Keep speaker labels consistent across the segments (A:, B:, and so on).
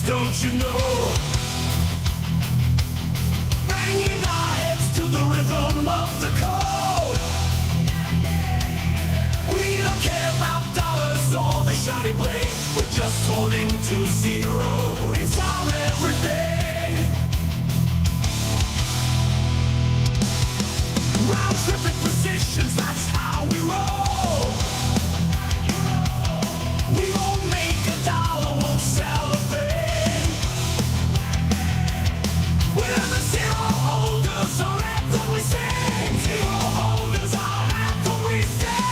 A: don't you know? Banging our heads to the rhythm of the code. We don't care about dollars or the shiny blade. We're just holding to zero. It's our everything. Round tripping positions, that's how we roll. We won't make $1, won't sell a thing. We're the zero holders, our anthem we sing. Zero holders, our anthem we sing.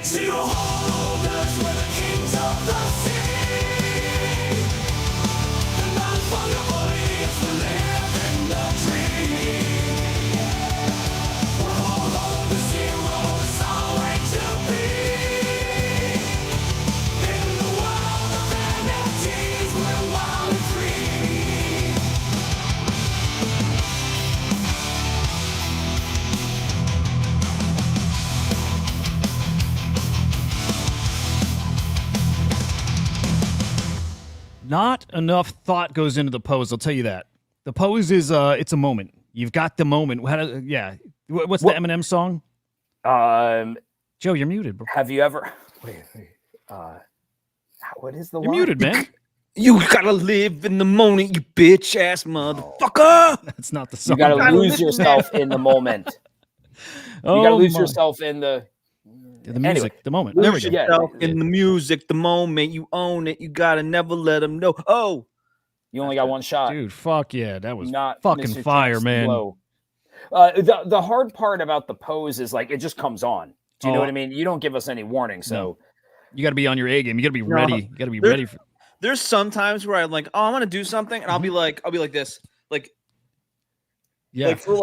A: Zero holders, we're the kings of the sea. The non-fungible is the living the dream. We're all on the zero, it's our way to be. In the world of NFTs, we're wild and free.
B: Not enough thought goes into the pose, I'll tell you that. The pose is, it's a moment. You've got the moment. Yeah. What's the Eminem song? Joe, you're muted, bro.
C: Have you ever... Wait. What is the
B: You're
C: line?
B: muted, man.
D: You gotta live in the moment, you bitch ass motherfucker.
B: That's not the
C: You
B: song.
C: gotta lose yourself in the moment. You gotta lose yourself in the...
B: The music,
C: Anyway,
B: the moment. There we go.
D: Yourself in the music, the moment you own it, you gotta never let them know. Oh,
C: You only got one shot.
B: Dude, fuck yeah. That was
C: Not
B: fucking
C: Mr.
B: fire,
C: Chance
B: man.
C: Blow. The hard part about the pose is like it just comes on. Do you know
B: Oh.
C: what I mean? You don't give us any warning, so
B: No. You got to be on your A game. You got to be ready. You got to be ready.
D: there's some times where I'm like, oh, I'm gonna do something, and I'll be like this, like for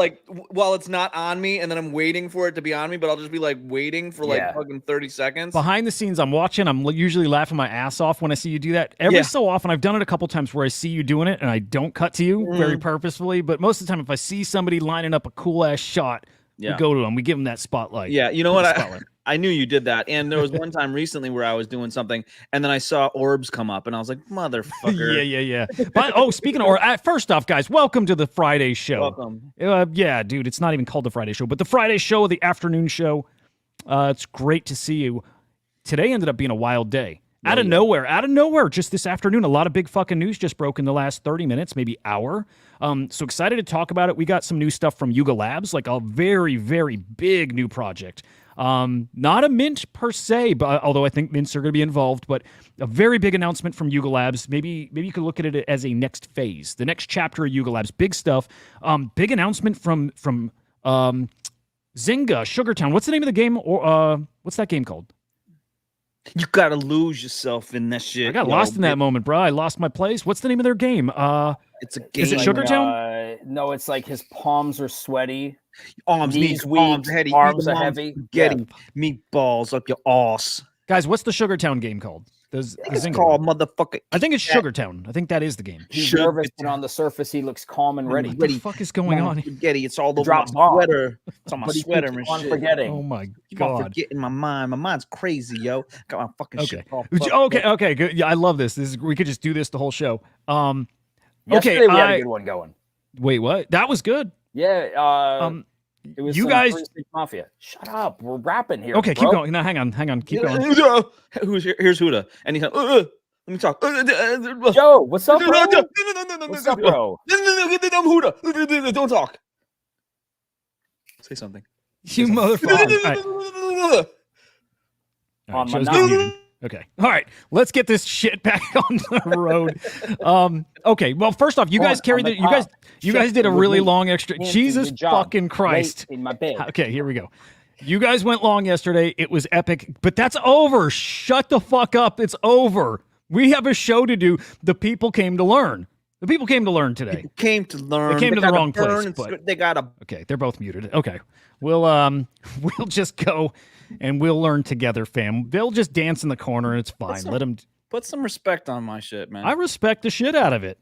D: while it's not on me, and then I'm waiting for it to be on me, but I'll just be like waiting for like fucking 30 seconds.
B: Behind the scenes, I'm watching. I'm usually laughing my ass off when I see you do that. Every so often, I've done it a couple times where I see you doing it, and I don't cut to you very purposefully. But most of the time, if I see somebody lining up a cool ass shot, we go to them. We give them that spotlight.
D: Yeah, you know what? I knew you did that. And there was one time recently where I was doing something, and then I saw orbs come up, and I was like, motherfucker.
B: yeah. But speaking of, first off, guys, welcome to the Friday show.
D: Welcome.
B: Yeah, dude, it's not even called the Friday show, but the Friday show, the afternoon show. It's great to see you. Today ended up being a wild day. Out of nowhere, just this afternoon, a lot of big fucking news just broke in the last 30 minutes, maybe hour. So excited to talk about it. We got some new stuff from Yuga Labs, like a very, very big new project. Not a mint per se, but although I think mints are going to be involved, but a very big announcement from Yuga Labs. Maybe you could look at it as a next phase, the next chapter of Yuga Labs. Big stuff. Big announcement from Zynga, Sugartown. What's the name of the game? Or what's that game called?
D: You gotta lose yourself in that shit.
B: I got lost in that moment, bro. I lost my place. What's the name of their game?
D: It's a game.
B: Is it Sugartown?
C: No, it's like his palms are sweaty.
D: Arms
C: weak, arms are heavy.
D: Getting meatballs up your ass.
B: Guys, what's the Sugartown game called?
D: It's called motherfucker.
B: I think it's Sugartown. I think that is the game.
C: He's nervous, but on the surface, he looks calm and ready.
B: What the fuck is going on?
D: Spaghetti. It's all over my sweater. It's on my sweater and shit.
C: Forgetting.
B: Oh my
D: Keep
B: god.
D: on forgetting my mind. My mind's crazy, yo. Got my fucking shit.
B: Okay, good. Yeah, I love this. We could just do this the whole show.
C: Yesterday we had a good one going.
B: Wait, what? That was good.
C: Yeah. It was
B: you guys.
C: Mafia. Shut up. We're rapping here.
B: Okay,
C: bro.
B: keep going. No, hang on. Keep going.
D: Here's Hudah, and he's like, let me talk.
C: Joe, what's up, bro?
D: No,
C: What's up, bro?
D: I'm Hudah. Don't talk. Say something.
B: You motherfucker. All right, okay. All right. Let's get this shit back on the road. Okay. Well, first off, you guys carried the. You guys did a really long extra. Jesus fucking Christ.
C: In my bed.
B: Okay. Here we go. You guys went long yesterday. It was epic, but that's over. Shut the fuck up. It's over. We have a show to do. The people came to learn. The people came to learn today.
D: People came to learn.
B: They came to the wrong place.
D: But they got a.
B: Okay, they're both muted. Okay, we'll just go and we'll learn together, fam. They'll just dance in the corner and it's fine. Let them
D: put some respect on my shit, man.
B: I respect the shit out of it.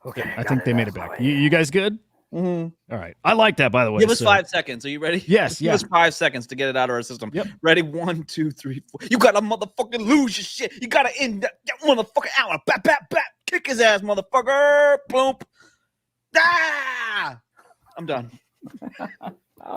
C: Okay,
B: I think they made it back. You guys good?
D: Mhm.
B: All right. I like that, by the way.
D: Give us
B: so-
D: 5 seconds. Are you ready?
B: Yes,
D: Give us 5 seconds to get it out of our system.
B: Yep.
D: Ready? 1, 2, 3, 4. You gotta motherfucking lose your shit. You gotta end that motherfucker out. Bap, bap, bap. Kick his ass, motherfucker. Boom. Ah! I'm done.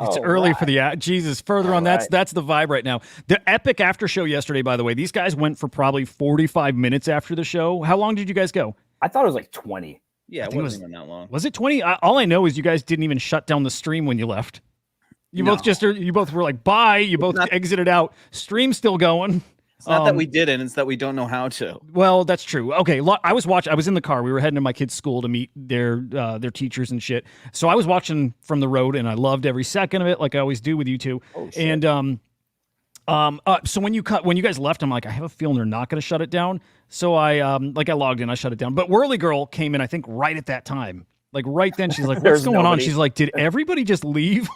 B: It's early for the Jesus. Further on, that's the vibe right now. The epic after show yesterday, by the way. These guys went for probably 45 minutes after the show. How long did you guys go?
C: I thought it was like 20.
D: Yeah, it wasn't even that long.
B: Was it 20? All I know is you guys didn't even shut down the stream when you left. You both were like, bye. You both exited out. Stream's still going.
D: It's not that we didn't, it's that we don't know how to.
B: Well, that's true. Okay, I was in the car. We were heading to my kids' school to meet their teachers and shit. So I was watching from the road, and I loved every second of it, like I always do with you two.
C: Oh, shit.
B: And so when you guys left, I'm like, I have a feeling they're not going to shut it down. So I logged in, I shut it down. But Whirly Girl came in, I think, right at that time. Like right then, she's like, "What's going on?" She's like, "Did everybody just leave?"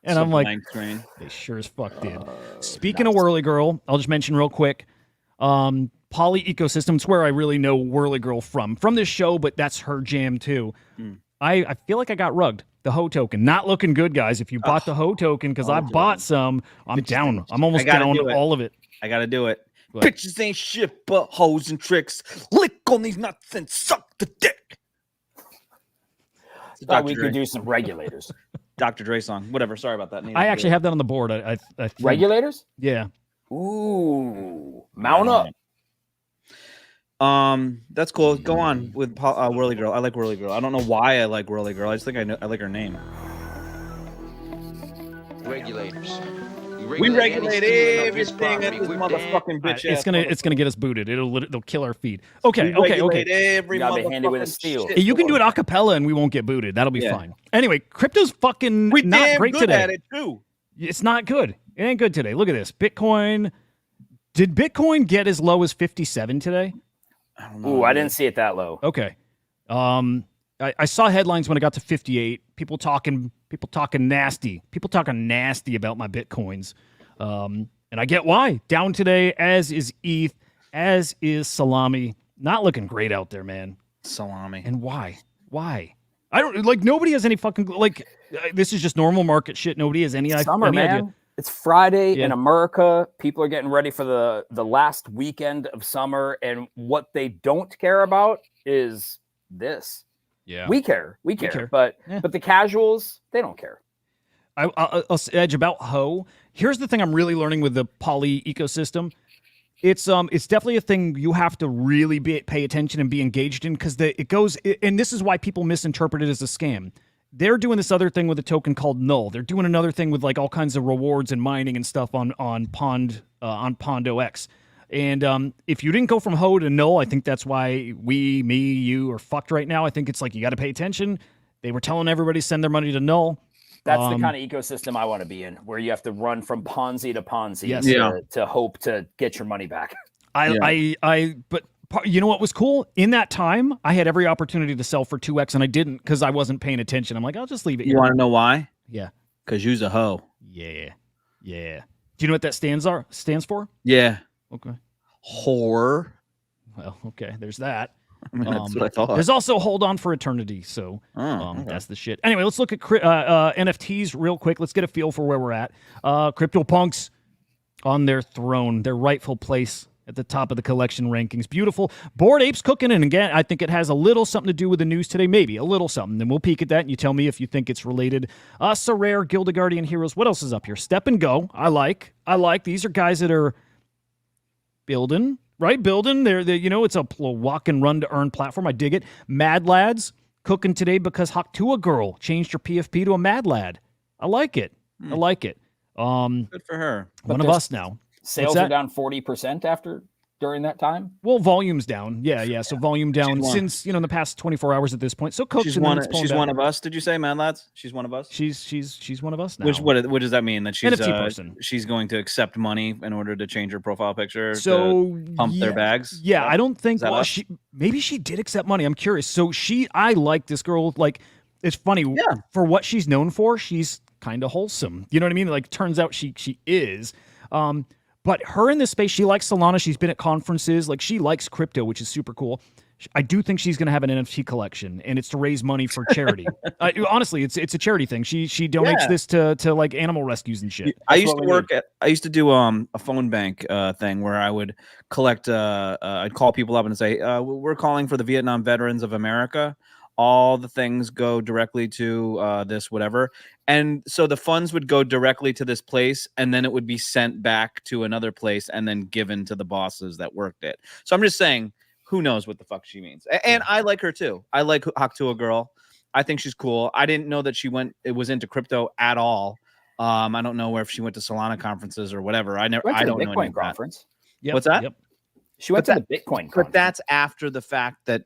B: And I'm like, they sure as fuck did. Speaking of Whirly Girl, I'll just mention real quick, Poly Ecosystem. It's where I really know Whirly Girl from this show, but that's her jam too. I feel like I got rugged. The Ho token, not looking good, guys. If you bought the Ho token, because I bought some, I'm down. I'm almost down all of it.
D: I gotta do it.
B: What?
D: Bitches ain't shit but hoes and tricks. Lick on these nuts and suck the dick.
C: Thought we could do some regulators.
D: Dr. Dre song. Whatever. Sorry about that.
B: I actually have that on the board. I think.
C: Regulators?
B: Yeah.
C: Ooh, mount up.
D: That's cool. Go on with Whirly Girl. I like Whirly Girl. I don't know why I like Whirly Girl. I just think I like her name.
E: Regulators.
D: We regulate everything at this motherfucking bitch.
B: It's gonna get us booted. They'll kill our feed. Okay.
D: Every
C: You gotta be handy with a steel.
B: You can do it a cappella and we won't get booted. That'll be fine. Anyway, crypto's fucking not great
D: good
B: today.
D: at it too.
B: It's not good. It ain't good today. Look at this. Bitcoin. Did Bitcoin get as low as 57 today?
D: I don't know.
C: Ooh, I didn't see it that low.
B: Okay. I saw headlines when it got to 58. People talking nasty. People talking nasty about my Bitcoins. And I get why. Down today, as is ETH, as is Salami. Not looking great out there, man.
D: Salami.
B: And why? Why? I don't like. Nobody has any fucking like. This is just normal market shit. Nobody has any
C: Summer,
B: any
C: man.
B: idea.
C: It's Friday in America. People are getting ready for the last weekend of summer, and what they don't care about is this.
B: Yeah,
C: we care, but the casuals, they don't care.
B: I'll edge about Ho. Here's the thing I'm really learning with the Poly ecosystem. It's definitely a thing you have to really pay attention and be engaged in, because and this is why people misinterpret it as a scam. They're doing this other thing with a token called Null. They're doing another thing with like all kinds of rewards and mining and stuff on Pondo X. And if you didn't go from Ho to Null, I think that's why you are fucked right now. I think it's like you got to pay attention. They were telling everybody send their money to Null.
C: That's the kind of ecosystem I want to be in, where you have to run from Ponzi to Ponzi to hope to get your money back.
B: But you know what was cool? In that time, I had every opportunity to sell for 2x, and I didn't because I wasn't paying attention. I'm like, I'll just leave it.
D: You want to know why?
B: Yeah.
D: Because you's a hoe.
B: Yeah. Do you know what that stands for?
D: Yeah.
B: Okay.
D: Whore.
B: Well, okay. There's that.
D: I mean, that's what I thought.
B: There's also Hold On for Eternity. So that's the shit. Anyway, let's look at NFTs real quick. Let's get a feel for where we're at. CryptoPunks on their throne, their rightful place at the top of the collection rankings. Beautiful. Bored Apes cooking. And again, I think it has a little something to do with the news today. Maybe a little something. Then we'll peek at that and you tell me if you think it's related. Sorare, Guild of Guardian Heroes. What else is up here? Step and Go. I like. These are guys that are building. Right, building. They're it's a walk and run to earn platform. I dig it. Mad Lads cooking today because Hudah Girl changed her PFP to a Mad Lad. I like it.
D: Good for her.
B: One of us now.
C: Sales are down 40% during that time.
B: Well, volume's down. Yeah. So volume down since the past 24 hours at this point. So Coke.
D: She's one of us. Did you say, Mad Lads? She's one of us.
B: She's one of us now.
D: What does that mean? That she's
B: NFT person.
D: She's going to accept money in order to change her profile picture.
B: So
D: to pump their bags.
B: Yeah, I don't think. Well, maybe she did accept money. I'm curious. So I like this girl. Like, it's funny. Yeah. For what she's known for, she's kind of wholesome. You know what I mean? Like, turns out she is. But her in this space, she likes Solana. She's been at conferences. Like, she likes crypto, which is super cool. I do think she's going to have an NFT collection, and it's to raise money for charity. Honestly, it's a charity thing. She donates this to like animal rescues and shit.
D: I used to do a phone bank thing where I would collect. I'd call people up and say, "We're calling for the Vietnam Veterans of America." All the things go directly to this whatever, and so the funds would go directly to this place, and then it would be sent back to another place, and then given to the bosses that worked it. So I'm just saying, who knows what the fuck she means? And I like her too. I like Hudah girl. I think she's cool. I didn't know that it was into crypto at all. I don't know if she went to Solana conferences or whatever. I don't know.
C: Bitcoin conference.
B: Yep.
D: What's that?
B: Yep.
C: She went to the Bitcoin conference.
D: But that's after the fact that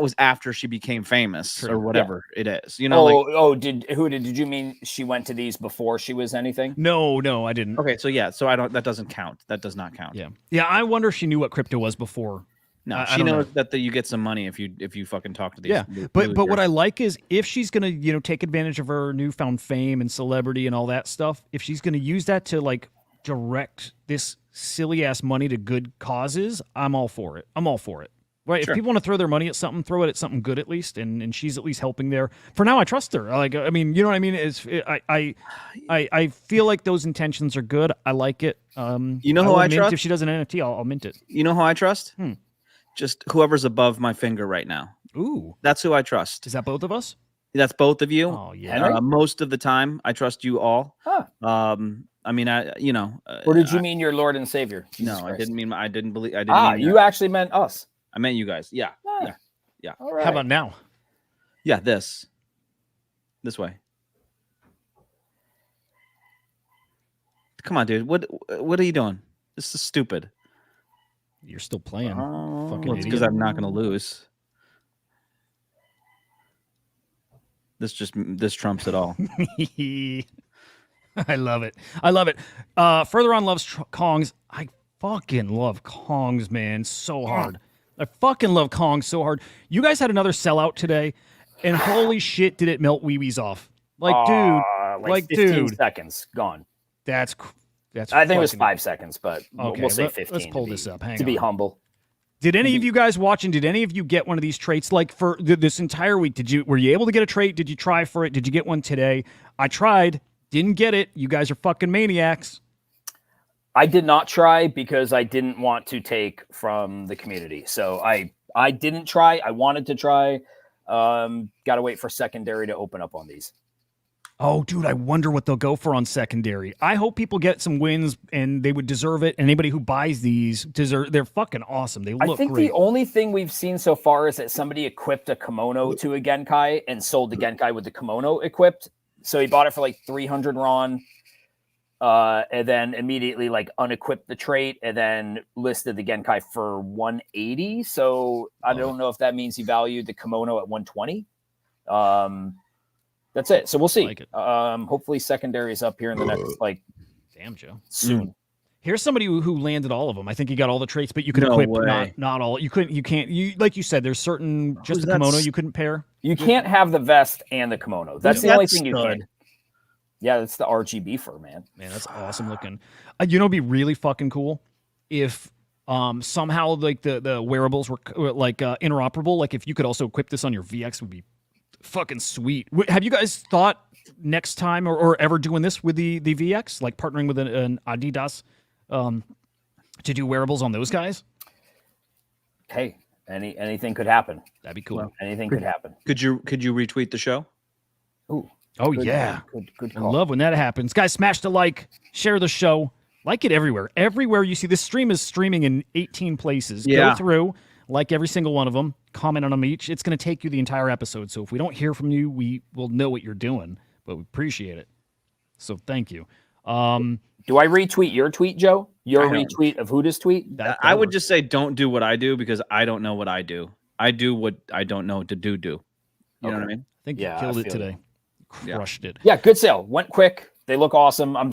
D: was after she became famous or whatever it is. You know,
C: did you mean she went to these before she was anything?
B: No, I didn't.
D: Okay, so that doesn't count. That does not count.
B: Yeah. I wonder if she knew what crypto was before.
D: No, she knows that you get some money if you fucking talk to these.
B: Yeah, but what I like is if she's gonna take advantage of her newfound fame and celebrity and all that stuff, if she's gonna use that to like direct this silly ass money to good causes, I'm all for it. Right? Sure. If people want to throw their money at something, throw it at something good at least, and she's at least helping there. For now, I trust her. Like, I mean, you know what I mean? I feel like those intentions are good. I like it.
D: You know who I trust?
B: If she does an NFT, I'll mint it.
D: You know who I trust? Just whoever's above my finger right now.
B: Ooh,
D: that's who I trust.
B: Is that both of us?
D: That's both of you.
B: Oh yeah.
D: Most of the time, I trust you all.
C: Huh.
D: I mean,
C: or did you mean your Lord and Savior? Jesus Christ.
D: I didn't mean. I didn't believe. I didn't. Mean
C: you actually meant us.
D: I meant you guys. Yeah.
C: All right.
B: How about now?
D: Yeah, this way. Come on, dude. What are you doing? This is stupid.
B: You're still playing.
D: Fucking because I'm not going to lose. This trumps it all.
B: I love it. Further on loves Kongs. I fucking love Kongs, man, so hard. I fucking love Kongs so hard. You guys had another sellout today, and holy shit, did it melt wee-wees off. Like, dude.
C: 15 seconds, gone.
B: That's
C: I think it was 5 seconds, but
B: okay,
C: we'll say 15.
B: Let's pull this up. Hang
C: to
B: on.
C: be humble.
B: Did any of you guys watching, did any of you get one of these traits? Like for this entire week, were you able to get a trait? Did you try for it? Did you get one today? I tried, didn't get it. You guys are fucking maniacs.
C: I did not try because I didn't want to take from the community. So I didn't try. I wanted to try. Got to wait for secondary to open up on these.
B: Oh, dude, I wonder what they'll go for on secondary. I hope people get some wins and they would deserve it. And anybody who buys these they're fucking awesome. They look great. I think
C: the only thing we've seen so far is that somebody equipped a kimono to a Genkai and sold the Genkai with the kimono equipped. So he bought it for like 300 RON. And then immediately like unequipped the trait and then listed the Genkai for 180. So I don't know if that means he valued the kimono at 120. That's it. So we'll see.
B: Like
C: hopefully secondary is up here in the next
B: damn Joe
C: soon.
B: Here's somebody who landed all of them. I think he got all the traits, but you could equip not all. You can't like you said, there's certain just the kimono you couldn't pair.
C: You can't have the vest and the kimono. That's the only thing you can. Yeah, that's the RGB fur, man.
B: Man, that's awesome looking. It'd be really fucking cool if somehow like the wearables were like interoperable. Like if you could also equip this on your VX would be fucking sweet. Have you guys thought next time or ever doing this with the VX, like partnering with an Adidas to do wearables on those guys?
C: Hey, anything could happen.
B: That'd be cool.
C: Well, anything could happen.
D: Could you retweet the show?
C: Ooh.
B: Oh, yeah.
C: Good
B: I
C: call.
B: love when that happens. Guys, smash the like, share the show, like it everywhere. Everywhere you see this stream is streaming in 18 places.
D: Yeah.
B: Go through, like every single one of them, comment on them each. It's going to take you the entire episode. So if we don't hear from you, we will know what you're doing, but we appreciate it. So thank you.
C: Do I retweet your tweet, Joe? Your retweet of Hudah's tweet?
D: I would just say don't do what I do because I don't know what I do. I do what I don't know to do. You know what I mean?
B: I think you killed it today. Crushed it.
C: Yeah, good sale. Went quick. They look awesome. I'm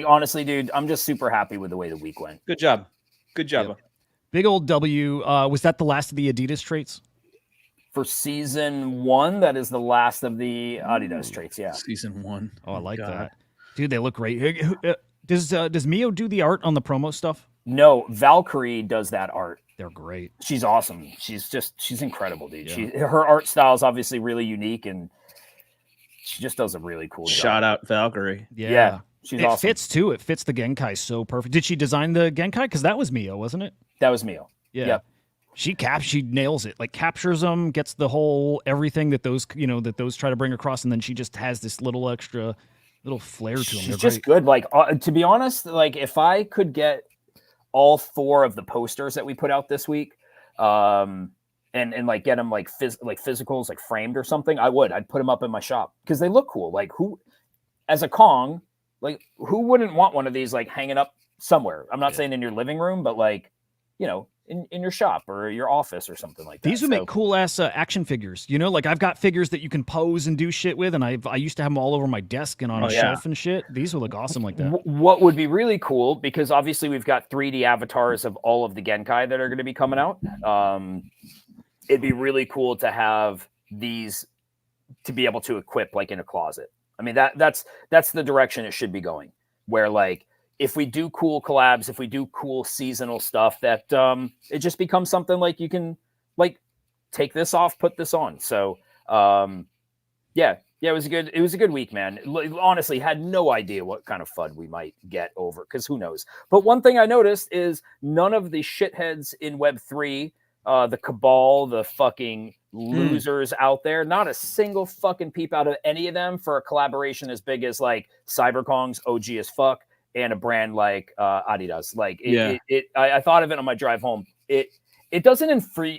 C: honestly, dude, I'm just super happy with the way the week went.
D: Good job.
B: Yep. Big old W. Was that the last of the Adidas traits?
C: For season 1, that is the last of the Adidas traits. Yeah.
D: Season 1.
B: Oh, I like that. Dude, they look great. Does Mio do the art on the promo stuff?
C: No, Valkyrie does that art.
B: They're great.
C: She's awesome. She's incredible, dude.
B: Yeah.
C: Her art style is obviously really unique, and she just does a really cool job.
D: Shout out Valkyrie.
C: Yeah, she's
B: it
C: awesome.
B: Fits too. It fits the Genkai so perfect. Did she design the Genkai? Because that was Mio, wasn't it?
C: That was Mio.
B: Yeah.
C: Yep.
B: She nails it. Like captures them, gets the whole everything that those try to bring across, and then she just has this little extra little flair to them.
C: She's just good. Like to be honest, like if I could get all 4 of the posters that we put out this week, and like get them like physicals, like framed or something, I'd put them up in my shop because they look cool. Like who, as a Kong, like who wouldn't want one of these like hanging up somewhere? I'm not saying in your living room, but like, you know, in your shop or your office or something like that.
B: These would make cool ass action figures. You know, like I've got figures that you can pose and do shit with, and I used to have them all over my desk and on a shelf and shit. These would look awesome like that.
C: What would be really cool, because obviously we've got 3D avatars of all of the Genkai that are going to be coming out. It'd be really cool to have these to be able to equip like in a closet. I mean, that's the direction it should be going, where like, if we do cool collabs, if we do cool seasonal stuff, that it just becomes something like you can like take this off, put this on. So it was a good week, man. Honestly, had no idea what kind of FUD we might get over, because who knows. But one thing I noticed is none of the shitheads in Web3, the cabal, the fucking losers out there, not a single fucking peep out of any of them for a collaboration as big as like CyberKong's OG as fuck, and a brand like Adidas. Like I thought of it on my drive home. It doesn't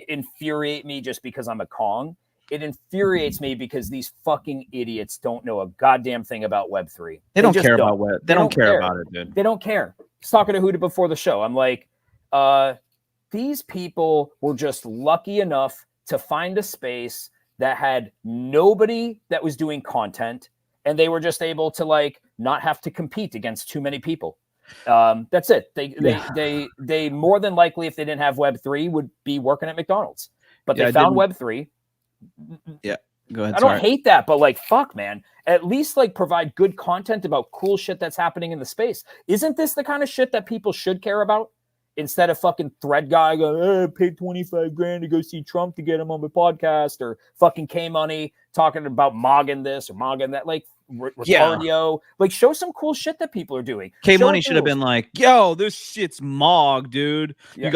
C: infuriate me just because I'm a Kong. It infuriates me because these fucking idiots don't know a goddamn thing about Web3.
D: They don't care about Web. They don't care about it, dude.
C: They don't care. I was talking to Hudah before the show. I'm like, these people were just lucky enough to find a space that had nobody that was doing content, and they were just able to like not have to compete against too many people. That's it. They more than likely, if they didn't have Web3, would be working at McDonald's. But they found Web3.
D: Yeah, go ahead.
C: I don't hate that, but like, fuck, man. At least like provide good content about cool shit that's happening in the space. Isn't this the kind of shit that people should care about? Instead of fucking thread guy going, I paid $25,000 to go see Trump to get him on the podcast, or fucking K Money talking about mogging this or mogging that. Like, Ricardio, like show some cool shit that people are doing.
D: K Money should have been like, yo, this shit's Mog, dude. Yeah. Did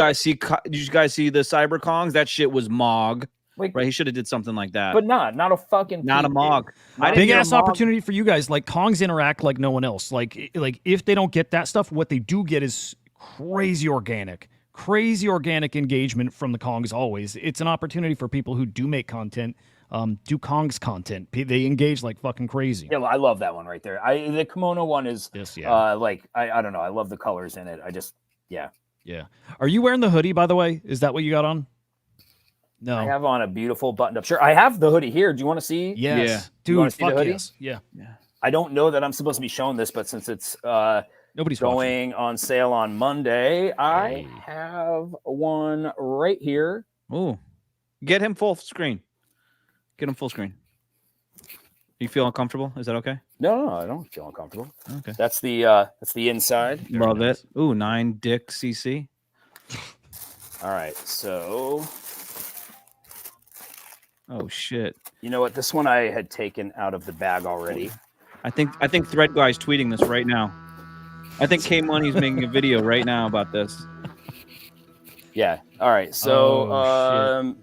D: you guys see the Cyber Kongs? That shit was Mog. Like, right? He should have did something like that.
C: But not a fucking
D: not a Mog.
B: Big ass opportunity for you guys. Like Kongs interact like no one else. Like if they don't get that stuff, what they do get is crazy organic engagement from the Kongs. Always, it's an opportunity for people who do make content, do Kongs content. They engage like fucking crazy.
C: Yeah, I love that one right there. The kimono one is like I don't know. I love the colors in it. Yeah.
B: Are you wearing the hoodie, by the way? Is that what you got on? No,
C: I have on a beautiful buttoned-up shirt. I have the hoodie here. Do you want to see?
B: Yes. Yeah, dude. Fuck yes. Yeah.
C: I don't know that I'm supposed to be showing this, but since it's
B: nobody's
C: going on sale on Monday, I have one right here.
D: Ooh, get him full screen. Get him full screen. You feel uncomfortable? Is that okay?
C: No, I don't feel uncomfortable.
D: Okay.
C: That's the inside.
D: Love it. Ooh, 9 dick CC.
C: All right, so.
D: Oh shit!
C: You know what? This one I had taken out of the bag already.
D: I think Thread Guy's tweeting this right now. I think K Money's making a video right now about this.
C: Yeah. All right. So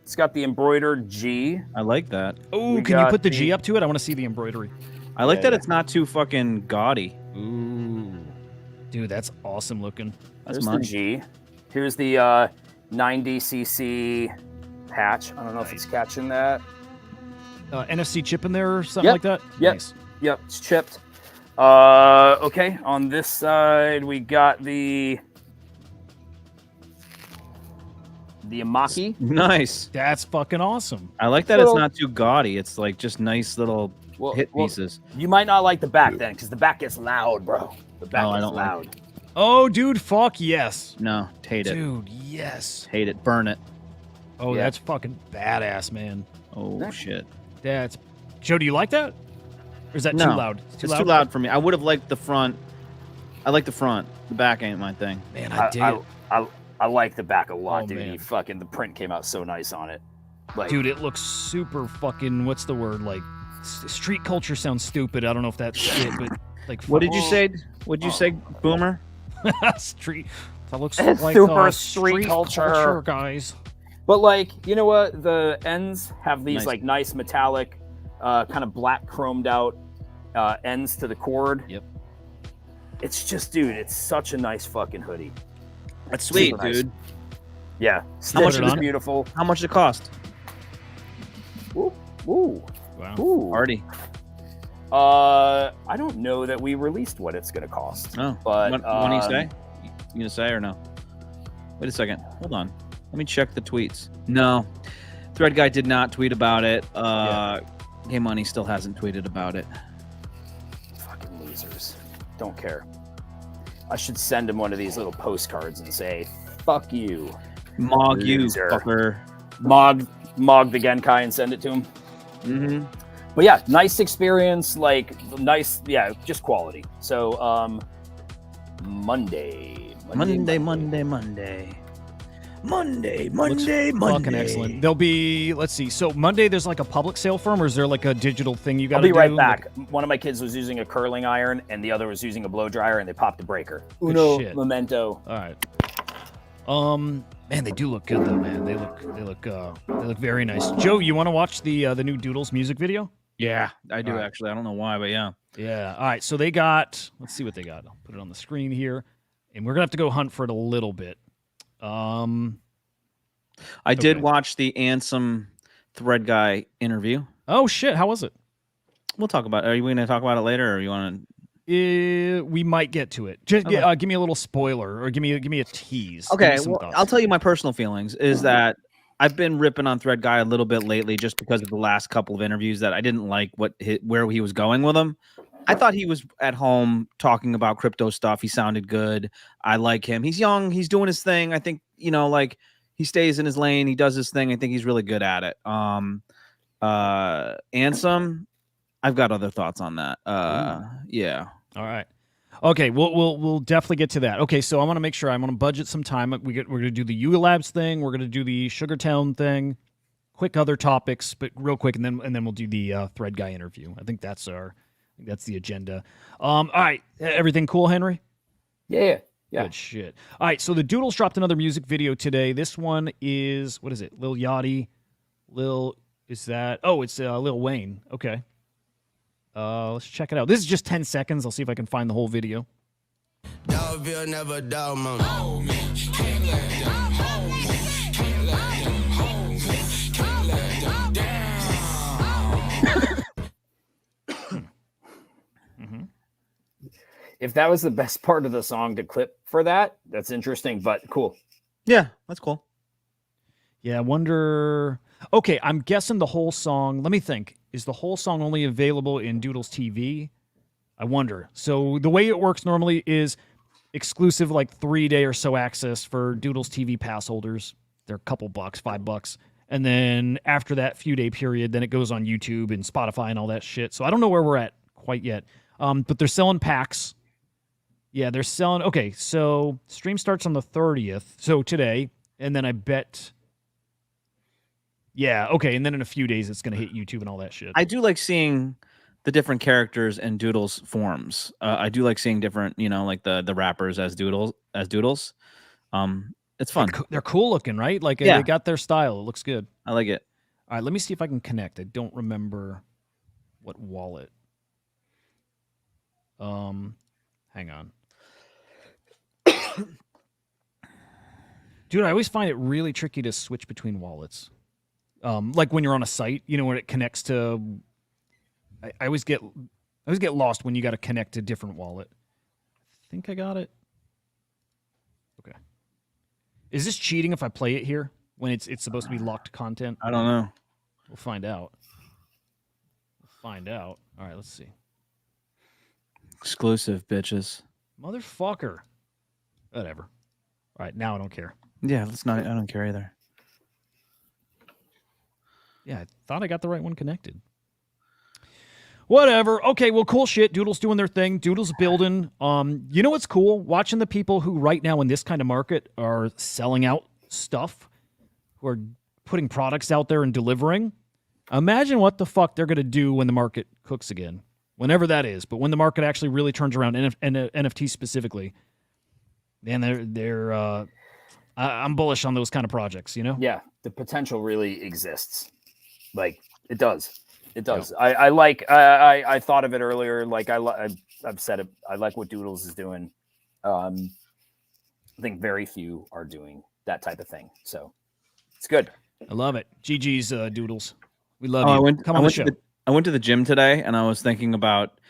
C: it's got the embroidered G.
D: I like that.
B: Oh, can you put the G up to it? I want to see the embroidery.
D: I like that it's not too fucking gaudy.
B: Ooh, dude, that's awesome looking.
C: There's the G. Here's the 90cc patch. I don't know if it's catching that.
B: NFC chip in there or something like that?
C: Yep. Nice. Yep, it's chipped. Okay, on this side we got the Amaki.
D: Nice.
B: That's fucking awesome.
D: I like that it's not too gaudy. It's like just nice little hit pieces.
C: You might not like the back then, because the back gets loud, bro. The back gets loud.
B: Like oh, dude, fuck yes.
D: No, hate it.
B: Dude, yes.
D: Hate it. Burn it.
B: Oh, that's fucking badass, man.
D: Oh, shit.
B: That's... Joe, do you like that? Or is that too loud?
D: It's too loud for me. I would have liked the front. I like the front. The back ain't my thing.
B: Man, I
C: I like the back a lot,
B: Oh,
C: dude.
B: man.
C: The print came out so nice on it. Like,
B: Dude, it looks super fucking. What's the word? Like, street culture sounds stupid. I don't know if that's it, but like,
D: What did you say? What'd you say, Boomer?
B: street. That looks
C: It's
B: like
C: super
B: street
C: culture.
B: guys.
C: but like, you know what? The ends have these
D: Nice.
C: like nice metallic, kind of black chromed out ends to the cord.
B: Yep.
C: It's just, dude, it's such a nice fucking hoodie.
D: That's sweet,
C: Super nice.
D: dude.
C: Yeah,
B: How much
C: stitch
B: it
C: is
B: on?
C: beautiful.
D: How much it cost?
C: Ooh, ooh,
B: Wow.
C: ooh.
D: Already.
C: I don't know that we released what it's gonna cost.
D: Oh,
C: But,
D: when do you say? You gonna say or no? Wait a second. Hold on. Let me check the tweets. No, Thread Guy did not tweet about it. Game Money still hasn't tweeted about it.
C: Fucking losers. Don't care. I should send him one of these little postcards and say, "Fuck you."
D: Mog you,
C: Loser.
D: fucker.
C: Mog the Genkai and send it to him.
D: Mm-hmm.
C: But yeah, nice experience, like nice, yeah, just quality. So Monday.
B: Fucking excellent. There'll be, let's see. So Monday, there's like a public sale for 'em, or is there like a digital thing you got
C: I'll
B: to
C: be
B: do?
C: right back. One of my kids was using a curling iron, and the other was using a blow dryer, and they popped a breaker.
B: Good
C: Uno
B: shit.
C: memento.
B: All right. Man, they do look good though, man. They look very nice. Joe, you want to watch the new Doodles music video?
D: Yeah, I do
B: All right.
D: actually. I don't know why, but yeah.
B: Yeah. All right. So they got. Let's see what they got. I'll put it on the screen here, and we're gonna have to go hunt for it a little bit.
D: I did
B: Okay.
D: watch the Ansem Thread Guy interview.
B: Oh shit! How was it?
D: We'll talk about. Are you going to talk about it later, or you want to?
B: We might get to it. Just
D: Okay.
B: give me a little spoiler, or give me a tease. Give
D: Okay,
B: me some
D: well,
B: thoughts.
D: I'll tell you my personal feelings is that I've been ripping on Thread Guy a little bit lately just because of the last couple of interviews that I didn't like where he was going with them. I thought he was at home talking about crypto stuff. He sounded good. I like him. He's young. He's doing his thing. I think, like he stays in his lane. He does his thing. I think he's really good at it. Ansem, I've got other thoughts on that. Yeah.
B: All right. Okay, we'll definitely get to that. Okay, so I want to make sure I'm going to budget some time. We're going to do the Yuga Labs thing. We're going to do the Sugartown thing. Quick other topics, but real quick, and then we'll do the Thread Guy interview. I think that's the agenda. All right, everything cool, Henry?
C: Yeah.
B: Good shit. All right, so the Doodles dropped another music video today. This one is, what is it? Lil Yachty. It's Lil Wayne. Okay. Let's check it out. This is just 10 seconds. I'll see if I can find the whole video.
A: Dogville never dog moan.
C: If that was the best part of the song to clip for that, that's interesting, but cool.
D: Yeah, that's cool.
B: Yeah, I wonder. Okay, I'm guessing the whole song. Let me think. Is the whole song only available in Doodles TV? I wonder. So the way it works normally is exclusive, like 3-day or so access for Doodles TV pass holders. They're a couple bucks, $5. And then after that few-day period, then it goes on YouTube and Spotify and all that shit. So I don't know where we're at quite yet. But they're selling packs. Yeah, they're selling. Okay, so stream starts on the 30th. So today. And then I bet. Yeah, okay. And then in a few days, it's going to hit YouTube and all that shit.
D: I do like seeing the different characters in Doodles forms. I do like seeing different, like the rappers as Doodles. It's fun.
B: They're cool looking, right? Like
D: Yeah.
B: they got their style. It looks good.
D: I like it.
B: All right, let me see if I can connect. I don't remember what wallet. Hang on. Dude, I always find it really tricky to switch between wallets. Like when you're on a site, when it connects to. I always get lost when you got to connect to different wallet. I think I got it. Okay. Is this cheating if I play it here when it's supposed to be locked content?
D: I don't know.
B: We'll find out. All right, let's see.
D: Exclusive, bitches.
B: Motherfucker. Whatever. All right, now I don't care.
D: Yeah, let's not. I don't care either.
B: Yeah, I thought I got the right one connected. Whatever. Okay, well, cool shit. Doodle's doing their thing. Doodle's building. You know what's cool? Watching the people who right now in this kind of market are selling out stuff, who are putting products out there and delivering. Imagine what the fuck they're gonna do when the market cooks again, whenever that is. But when the market actually really turns around, NFT specifically, man, I'm bullish on those kind of projects. You know?
C: Yeah, the potential really exists. Like it does. It does. Yeah. I thought of it earlier. Like I've said it. I like what Doodles is doing. I think very few are doing that type of thing. So it's good.
B: I love it. GG's Doodles. We love
D: you. I went to the gym today and I was thinking about.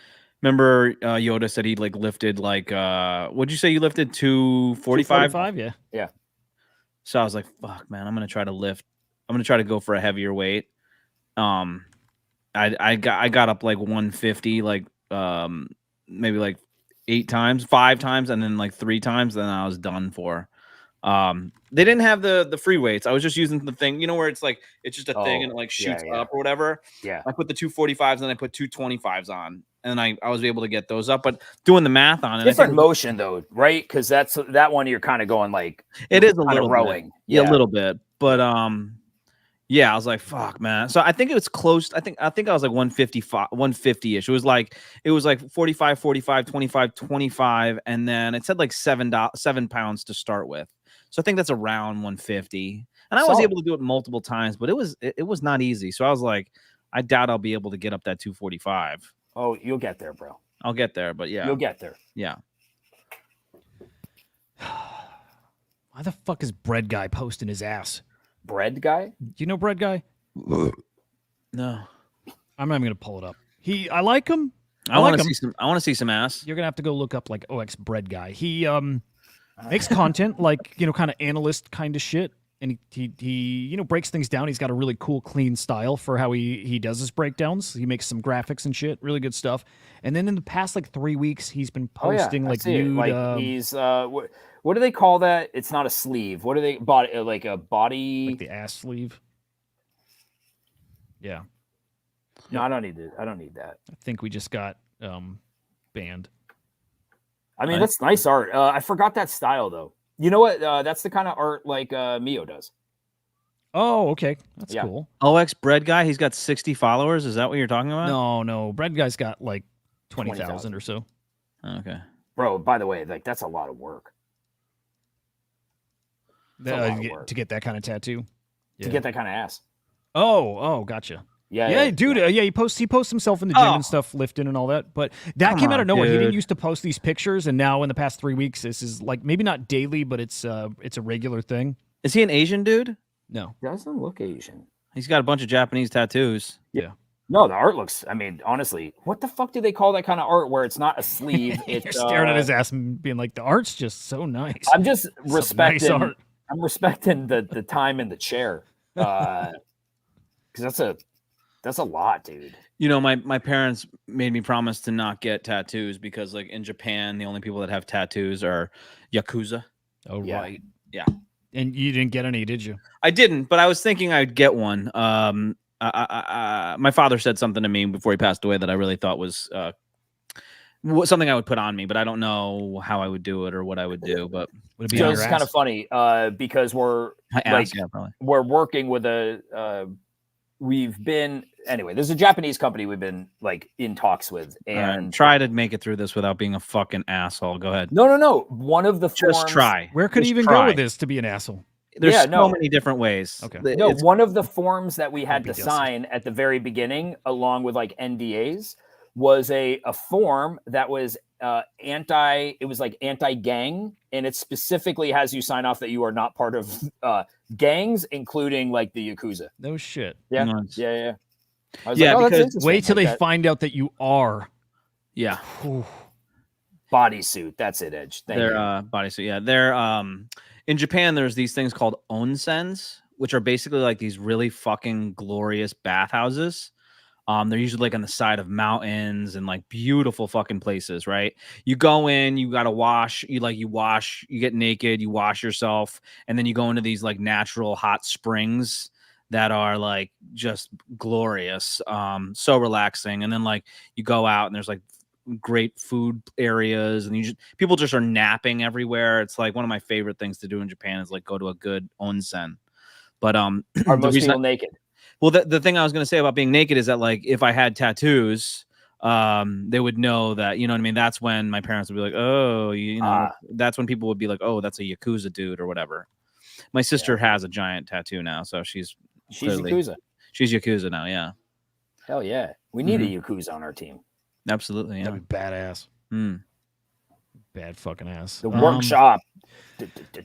D: Remember, Yoda said he like lifted like what'd you say you lifted 245?
B: 245,
C: yeah.
D: So I was like, fuck, man, I'm gonna try to lift. I'm gonna try to go for a heavier weight. I got up like 150, like maybe like 5 times, and then like 3 times, then I was done for. They didn't have the free weights. I was just using the thing, you know, where it's like it's just a thing and it like shoots up or whatever.
C: Yeah.
D: I put the 245s and then I put 225s on, and I was able to get those up. But doing the math on it,
C: different motion though, right? Because that one you're kind of going like
D: it is a little
C: rowing,
D: bit. Yeah, a little bit, but yeah, I was like, fuck, man. So I think it was close. I think I was like 155, 150-ish. It was like 45, 45, 25, 25, and then it said like 7 pounds to start with. So I think that's around 150. And I was able to do it multiple times, but it was not easy. So I was like, I doubt I'll be able to get up that 245.
C: Oh, you'll get there, bro.
D: I'll get there, but yeah.
C: You'll get there.
D: Yeah.
B: Why the fuck is Bread Guy posting his ass?
C: Bread Guy?
B: Do you know Bread Guy?
D: No.
B: I'm not even gonna pull it up. I like him.
D: I want to see some ass.
B: You're gonna have to go look up like OX Bread Guy. He makes content like, you know, kind of analyst kind of shit, and he you know, breaks things down. He's got a really cool, clean style for how he does his breakdowns. He makes some graphics and shit, really good stuff. And then in the past like 3 weeks, he's been posting like nude.
C: Like he's what do they call that? It's not a sleeve. What do they like a body?
B: Like the ass sleeve. Yeah.
C: No, I don't need it. I don't need that.
B: I think we just got banned.
C: I mean, that's nice art. I forgot that style though. You know what? That's the kind of art like Mio does.
B: Oh, okay. That's cool.
D: OX Bread Guy, he's got 60 followers. Is that what you're talking about?
B: No. Bread Guy's got like 20,000 or so.
D: Okay.
C: Bro, by the way, like that's a lot of work.
B: To get that kind of tattoo.
C: To get that kind of ass.
B: Oh, gotcha.
C: Yeah,
B: dude. Yeah, he posts himself in the gym and stuff, lifting and all that. But that came out of nowhere. Dude. He didn't used to post these pictures, and now in the past 3 weeks, this is like maybe not daily, but it's a regular thing.
D: Is he an Asian dude?
B: No,
C: doesn't look Asian.
D: He's got a bunch of Japanese tattoos.
B: Yeah.
C: No, the art looks. I mean, honestly, what the fuck do they call that kind of art where it's not a sleeve? It's
B: You're staring at his ass and being like, the art's just so nice.
C: I'm just respecting.
B: Nice art.
C: I'm respecting the time in the chair, because that's a lot, dude.
D: You know, my parents made me promise to not get tattoos because, like, in Japan, the only people that have tattoos are Yakuza.
B: Oh,
C: yeah.
B: right.
D: Yeah.
B: And you didn't get any, did you?
D: I didn't, but I was thinking I'd get one. My father said something to me before he passed away that I really thought was something I would put on me, but I don't know how I would do it or what I would do. But
B: would it be
C: so it's kind of funny because we're we're working with there's a Japanese company we've been like in talks with, and
D: try to make it through this without being a fucking asshole. Go ahead.
C: No. One of the
D: just try.
B: Where could he even go with this to be an asshole?
D: There's so many different ways.
B: Okay.
C: No, one of the forms that we had to sign at the very beginning, along with like NDAs, was a form that was anti-gang, and it specifically has you sign off that you are not part of gangs, including like the Yakuza.
B: No shit.
C: Yeah.
D: Nice.
C: Yeah. I was
B: like,
C: because
B: wait till they find out that you are.
D: Yeah.
C: Bodysuit. That's it, Edge.
D: They're bodysuit. Yeah. They're in Japan, there's these things called onsens, which are basically like these really fucking glorious bathhouses. They're usually like on the side of mountains and like beautiful fucking places, right? You go in, you got to wash, you get naked, you wash yourself, and then you go into these like natural hot springs
E: that are like just glorious, so relaxing. And then like you go out and there's like great food areas, and people just are napping everywhere. It's like one of my favorite things to do in Japan is like go to a good onsen. But
C: Are most people naked?
E: Well, the thing I was going to say about being naked is that like if I had tattoos, they would know that, you know what I mean? That's when my parents would be like, oh, that's when people would be like, oh, that's a Yakuza dude or whatever. My sister has a giant tattoo now, so she's
C: Yakuza.
E: She's Yakuza now, yeah.
C: Hell yeah. We need a Yakuza on our team.
E: Absolutely, yeah.
B: That'd be badass. Bad fucking ass.
C: The workshop.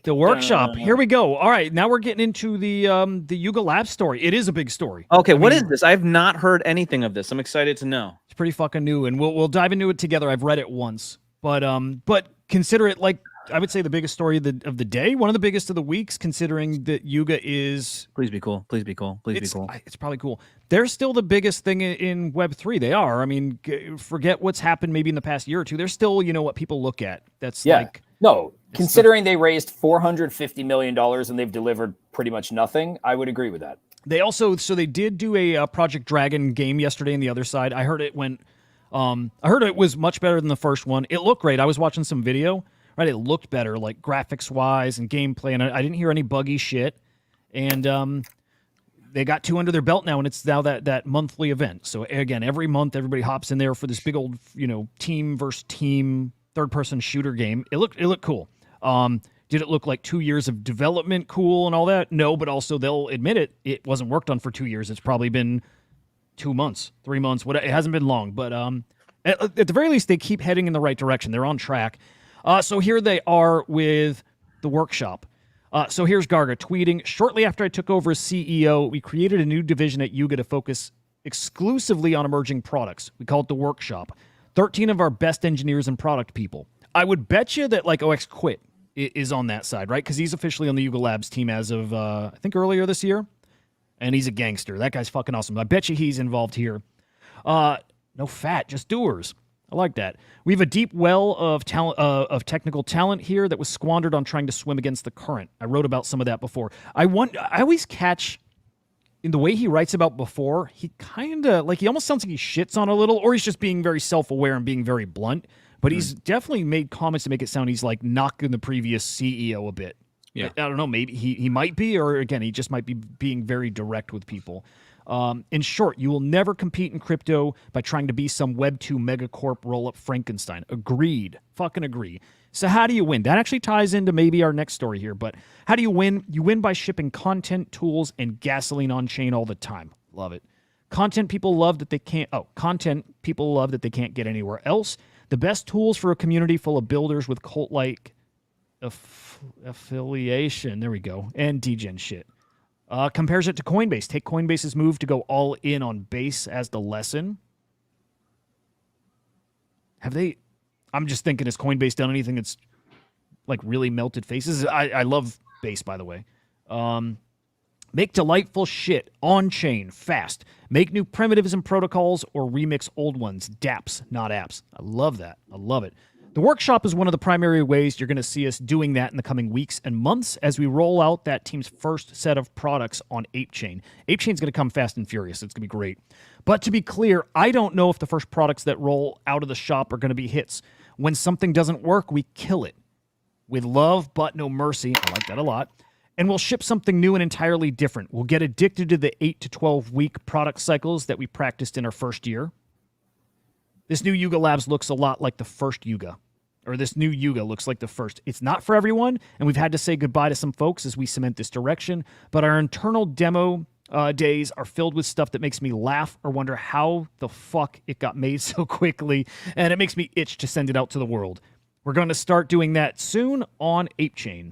B: The workshop. Here we go. All right, now we're getting into the Yuga Lab story. It is a big story.
E: Okay, what is this? I've not heard anything of this. I'm excited to know.
B: It's pretty fucking new, and we'll dive into it together. I've read it once, but consider it like I would say the biggest story of the day, one of the biggest of the weeks, considering that Yuga is.
E: Please be cool. Please be cool. Please be cool.
B: It's probably cool. They're still the biggest thing in Web3. They are. I mean, forget what's happened maybe in the past year or two. They're still, what people look at. That's like.
C: No, considering they raised $450 million and they've delivered pretty much nothing, I would agree with that.
B: They also, they did do a Project Dragon game yesterday on the other side. I heard it went, I heard it was much better than the first one. It looked great. I was watching some video, right? It looked better, like graphics wise and gameplay, and I didn't hear any buggy shit. And they got 2 under their belt now, and it's now that monthly event. So again, every month everybody hops in there for this big old, team versus team third-person shooter game. It looked cool. Did it look like 2 years of development cool and all that? No, but also they'll admit it wasn't worked on for 2 years. It's probably been 2 months, 3 months. It hasn't been long, but at the very least, they keep heading in the right direction. They're on track. So here they are with the workshop. So here's Garga tweeting, shortly after I took over as CEO, we created a new division at Yuga to focus exclusively on emerging products. We call it the workshop. 13 of our best engineers and product people. I would bet you that like OX Quit is on that side, right? Because he's officially on the Yuga Labs team as of, I think, earlier this year. And he's a gangster. That guy's fucking awesome. I bet you he's involved here. No fat, just doers. I like that. We have a deep well of talent, of technical talent here that was squandered on trying to swim against the current. I wrote about some of that before. I always catch in the way he writes about before, he kind of, like, he almost sounds like he shits on a little, or he's just being very self-aware and being very blunt. But he's definitely made comments to make it sound he's, like, knocking the previous CEO a bit. Yeah. I don't know, maybe he might be, or, again, he just might be being very direct with people. In short, you will never compete in crypto by trying to be some Web2 megacorp roll-up Frankenstein. Agreed. Fucking agree. So how do you win? That actually ties into maybe our next story here, but how do you win? You win by shipping content, tools, and gasoline on chain all the time. Love it. Content people love that they can't get anywhere else. The best tools for a community full of builders with cult-like affiliation. There we go. And degen shit. Compares it to Coinbase. Take Coinbase's move to go all in on Base as the lesson. Have they... I'm just thinking, has Coinbase done anything that's like really melted faces? I love Base, by the way. Make delightful shit on-chain, fast. Make new primitives and protocols or remix old ones. dApps, not apps. I love that. I love it. The workshop is one of the primary ways you're going to see us doing that in the coming weeks and months as we roll out that team's first set of products on ApeChain. ApeChain's going to come fast and furious. It's going to be great. But to be clear, I don't know if the first products that roll out of the shop are going to be hits. When something doesn't work, we kill it. With love, but no mercy. I like that a lot. And we'll ship something new and entirely different. We'll get addicted to the 8 to 12 week product cycles that we practiced in our first year. This new Yuga Labs looks a lot like the first Yuga. Or this new Yuga looks like the first. It's not for everyone, and we've had to say goodbye to some folks as we cement this direction. But our internal demo days are filled with stuff that makes me laugh or wonder how the fuck it got made so quickly, and it makes me itch to send it out to the world. We're going to start doing that soon on ApeChain.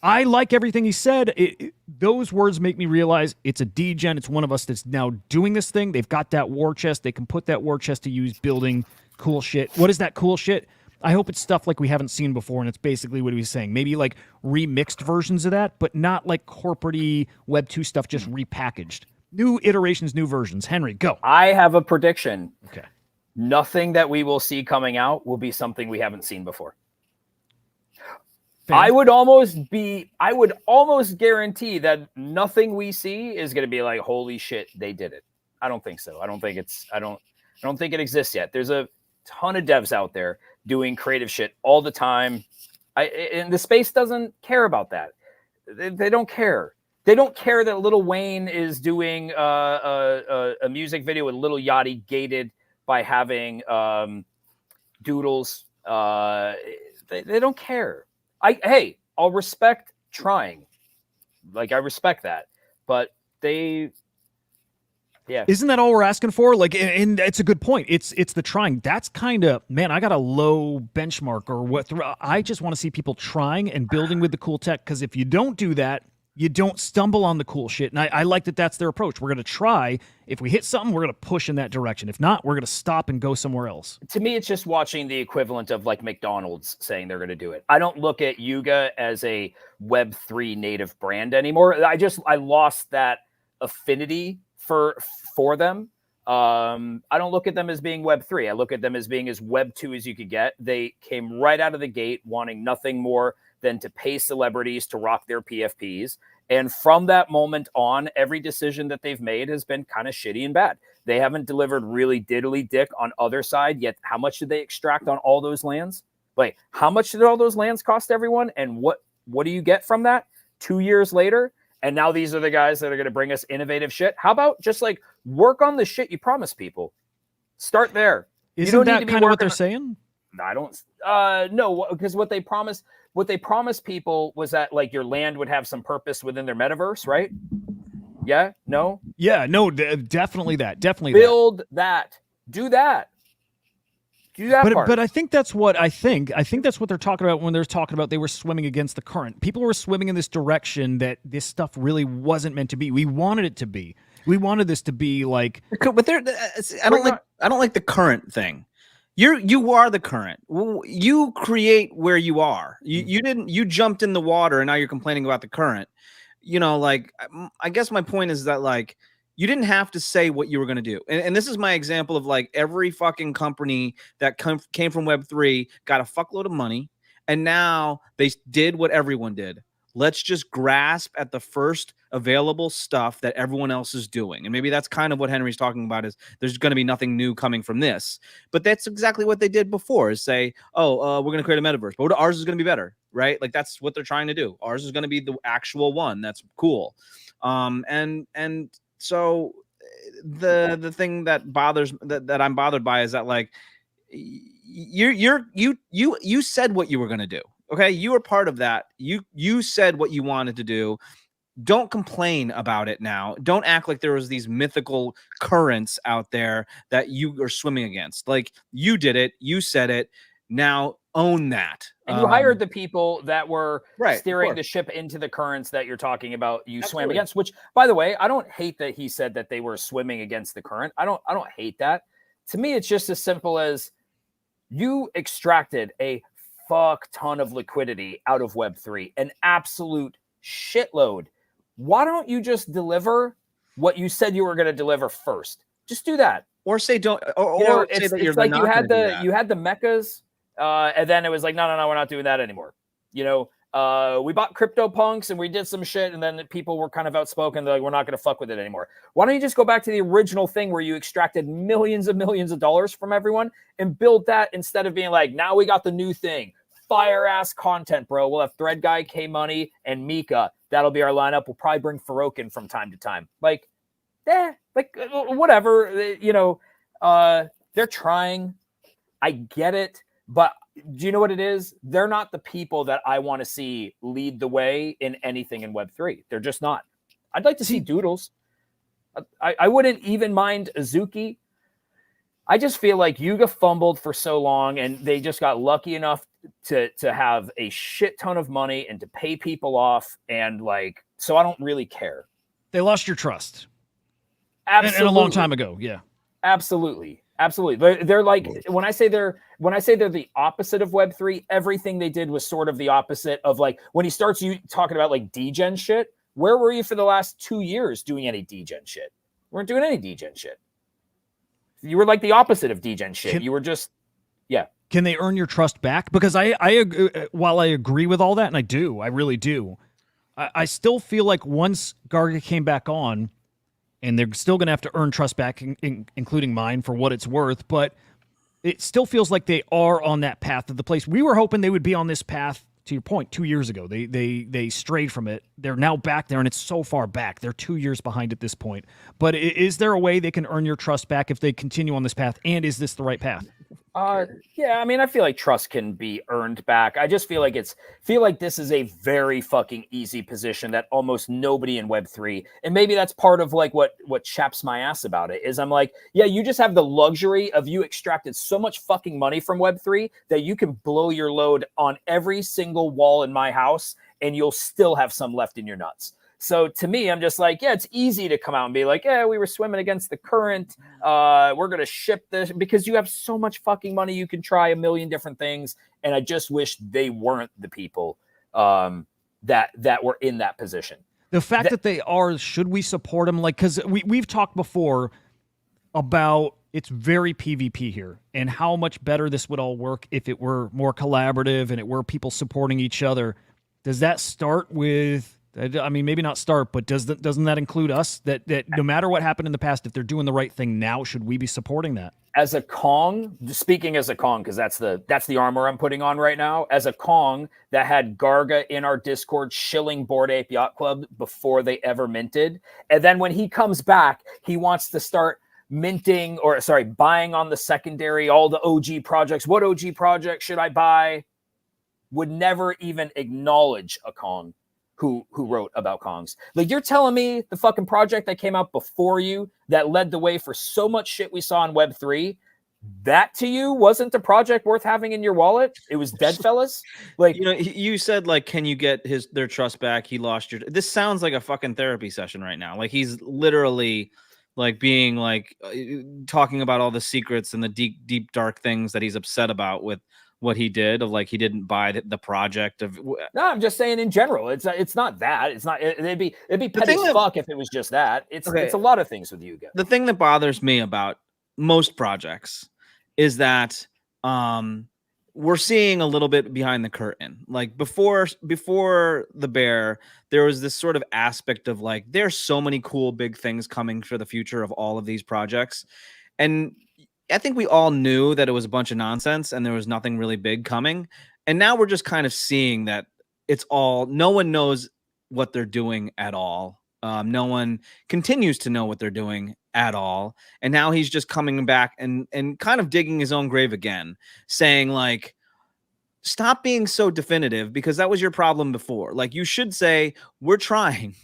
B: I like everything he said. Those words make me realize it's a degen. It's one of us that's now doing this thing. They've got that war chest. They can put that war chest to use building cool shit. What is that cool shit? I hope it's stuff like we haven't seen before, and it's basically what he was saying. Maybe like remixed versions of that, but not like corporate-y Web 2 stuff just repackaged. New iterations, new versions. Henry, go.
C: I have a prediction.
B: Okay.
C: Nothing that we will see coming out will be something we haven't seen before. I would almost guarantee that nothing we see is going to be like, holy shit, they did it. I don't think so. I don't think it exists yet. There's a ton of devs out there doing creative shit all the time. And the space doesn't care about that. They don't care. They don't care that Lil Wayne is doing a music video with Lil Yachty gated by having doodles. They don't care. I'll respect trying. Like, I respect that. But yeah.
B: Isn't that all we're asking for? Like, and it's a good point. It's the trying. That's kind of, man, I got a low benchmark or what. I just want to see people trying and building with the cool tech. Because if you don't do that, you don't stumble on the cool shit. And I like that that's their approach. We're going to try. If we hit something, we're going to push in that direction. If not, we're going to stop and go somewhere else. To
C: me, it's just watching the equivalent of like McDonald's saying they're going to do it. I don't look at Yuga as a Web3 native brand anymore. I lost that affinity for them. I don't look at them as being Web3. I look at them as being as Web2 as you could get. They came right out of the gate wanting nothing more than to pay celebrities to rock their PFPs. And from that moment on, every decision that they've made has been kind of shitty and bad. They haven't delivered really diddly dick on other side yet. How much did they extract on all those lands? Like, how much did all those lands cost everyone? And what do you get from that 2 years later? And now these are the guys that are going to bring us innovative shit. How about just like work on the shit you promise people? Start there.
B: Isn't that kind of what they're saying?
C: I don't. No, because what they promised people was that like your land would have some purpose within their metaverse, right? Yeah. No.
B: Yeah. No. Definitely that. Definitely
C: build that. Do that. Do that.
B: But I think that's what I think that's what they're talking about when they're talking about they were swimming against the current. People were swimming in this direction that this stuff really wasn't meant to be. We wanted it to be. We wanted this to be like.
E: But I don't like the current thing. You are the current. You create where you are. You jumped in the water and now you're complaining about the current. You know, like, I guess my point is that like you didn't have to say what you were going to do. And this is my example of like every fucking company that came from Web3 got a fuckload of money and now they did what everyone did. Let's just grasp at the first available stuff that everyone else is doing. And maybe that's kind of what Henry's talking about is there's going to be nothing new coming from this. But that's exactly what they did before is say, we're going to create a metaverse. But ours is going to be better, right? Like that's what they're trying to do. Ours is going to be the actual one. That's cool. And so the thing that bothers that I'm bothered by is that like you said what you were going to do. Okay, you were part of that. You said what you wanted to do. Don't complain about it now. Don't act like there was these mythical currents out there that you are swimming against. Like you did it. You said it. Now own that.
C: And you hired the people that were steering the ship into the currents that you're talking about. You swam against. Which, by the way, I don't hate that he said that they were swimming against the current. I don't hate that. To me, it's just as simple as you extracted a fuck ton of liquidity out of Web3, an absolute shitload. Why don't you just deliver what you said you were going to deliver first? Just do that,
E: or say don't, or say that you're
C: like
E: not
C: you had the mechas, and then it was like no, we're not doing that anymore. You know, we bought CryptoPunks and we did some shit, and then people were kind of outspoken. They're like, we're not going to fuck with it anymore. Why don't you just go back to the original thing where you extracted millions of dollars from everyone and build that instead of being like, now we got the new thing. Fire ass content, bro. We'll have Thread Guy, K Money, and Mika. That'll be our lineup. We'll probably bring Farouk in from time to time. Like whatever. You know, they're trying. I get it, but do you know what it is? They're not the people that I want to see lead the way in anything in Web3. They're just not. I'd like to see Doodles. I wouldn't even mind Azuki. I just feel like Yuga fumbled for so long and they just got lucky enough to have a shit ton of money and to pay people off. And like, so I don't really care.
B: They lost your trust.
C: Absolutely.
B: And a long time ago. Yeah,
C: absolutely. Absolutely. They're like, when I say they're the opposite of Web3, everything they did was sort of the opposite of like, when he starts talking about like degen shit, where were you for the last 2 years doing any degen shit? We weren't doing any degen shit. You were like the opposite of degen shit. You were just, yeah.
B: Can they earn your trust back? Because while I agree with all that, and I really do, I still feel like once Garga came back on, and they're still going to have to earn trust back, including mine for what it's worth, but it still feels like they are on that path of the place. We were hoping they would be on this path, to your point, 2 years ago. They strayed from it. They're now back there, and it's so far back. They're 2 years behind at this point. But is there a way they can earn your trust back if they continue on this path, and is this the right path?
C: Yeah, I mean, I feel like trust can be earned back. I just feel like this is a very fucking easy position that almost nobody in Web3, and maybe that's part of like what chaps my ass about it is I'm like, yeah, you just have the luxury of you extracted so much fucking money from Web3 that you can blow your load on every single wall in my house and you'll still have some left in your nuts. So to me, I'm just like, yeah, it's easy to come out and be like, yeah, we were swimming against the current. We're going to ship this because you have so much fucking money. You can try a million different things. And I just wish they weren't the people that were in that position.
B: The fact that they are, should we support them? Like, because we've talked before about it's very PvP here and how much better this would all work if it were more collaborative and it were people supporting each other. Does that start with... I mean, maybe not start, but doesn't that include us? That no matter what happened in the past, if they're doing the right thing now, should we be supporting that?
C: As a Kong, speaking as a Kong, because that's the armor I'm putting on right now. As a Kong that had Garga in our Discord shilling Bored Ape Yacht Club before they ever minted, and then when he comes back, he wants to start buying on the secondary all the OG projects. What OG project should I buy? Would never even acknowledge a Kong who wrote about Kongs. Like, you're telling me the fucking project that came out before you that led the way for so much shit we saw in Web3, that to you wasn't a project worth having in your wallet? It was dead, fellas? Like,
E: you know, you said, like, can you get their trust back? He lost your... This sounds like a fucking therapy session right now. Like, he's literally like being like talking about all the secrets and the deep dark things that he's upset about with what he did, of like he didn't buy the project of...
C: No, I'm just saying in general. It's not that. It's not. It'd be petty as fuck if it was just that. It's a lot of things with Yuga.
E: The thing that bothers me about most projects is that we're seeing a little bit behind the curtain. Like before the bear, there was this sort of aspect of like, there's so many cool big things coming for the future of all of these projects, and I think we all knew that it was a bunch of nonsense and there was nothing really big coming. And now we're just kind of seeing that no one knows what they're doing at all. No one continues to know what they're doing at all. And now he's just coming back and kind of digging his own grave again, saying like, stop being so definitive, because that was your problem before. Like, you should say, we're trying.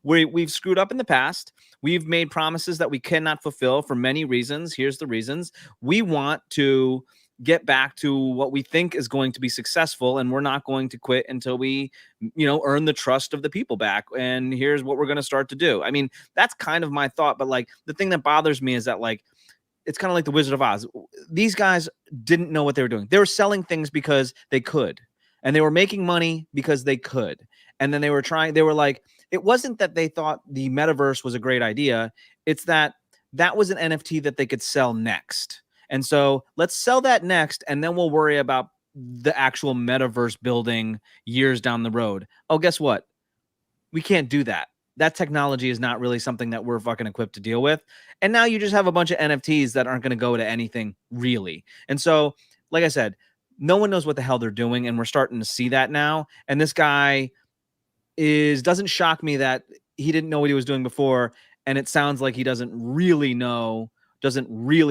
E: We've screwed up in the past. We've made promises that we cannot fulfill for many reasons. Here's the reasons. We want to get back to what we think is going to be successful, and we're not going to quit until we, earn the trust of the people back. And here's what we're going to start to do. I mean, that's kind of my thought. But like, the thing that bothers me is that, like, it's kind of like the Wizard of Oz. These guys didn't know what they were doing. They were selling things because they could, and they were making money because they could. And then they were like, it wasn't that they thought the metaverse was a great idea. It's that was an NFT that they could sell next. And so let's sell that next, and then we'll worry about the actual metaverse building years down the road. Oh, guess what? We can't do that. That technology is not really something that we're fucking equipped to deal with. And now you just have a bunch of NFTs that aren't going to go to anything really. And so, like I said, no one knows what the hell they're doing, and we're starting to see that now. And this guy doesn't shock me that he didn't know what he was doing before, and it sounds like he doesn't really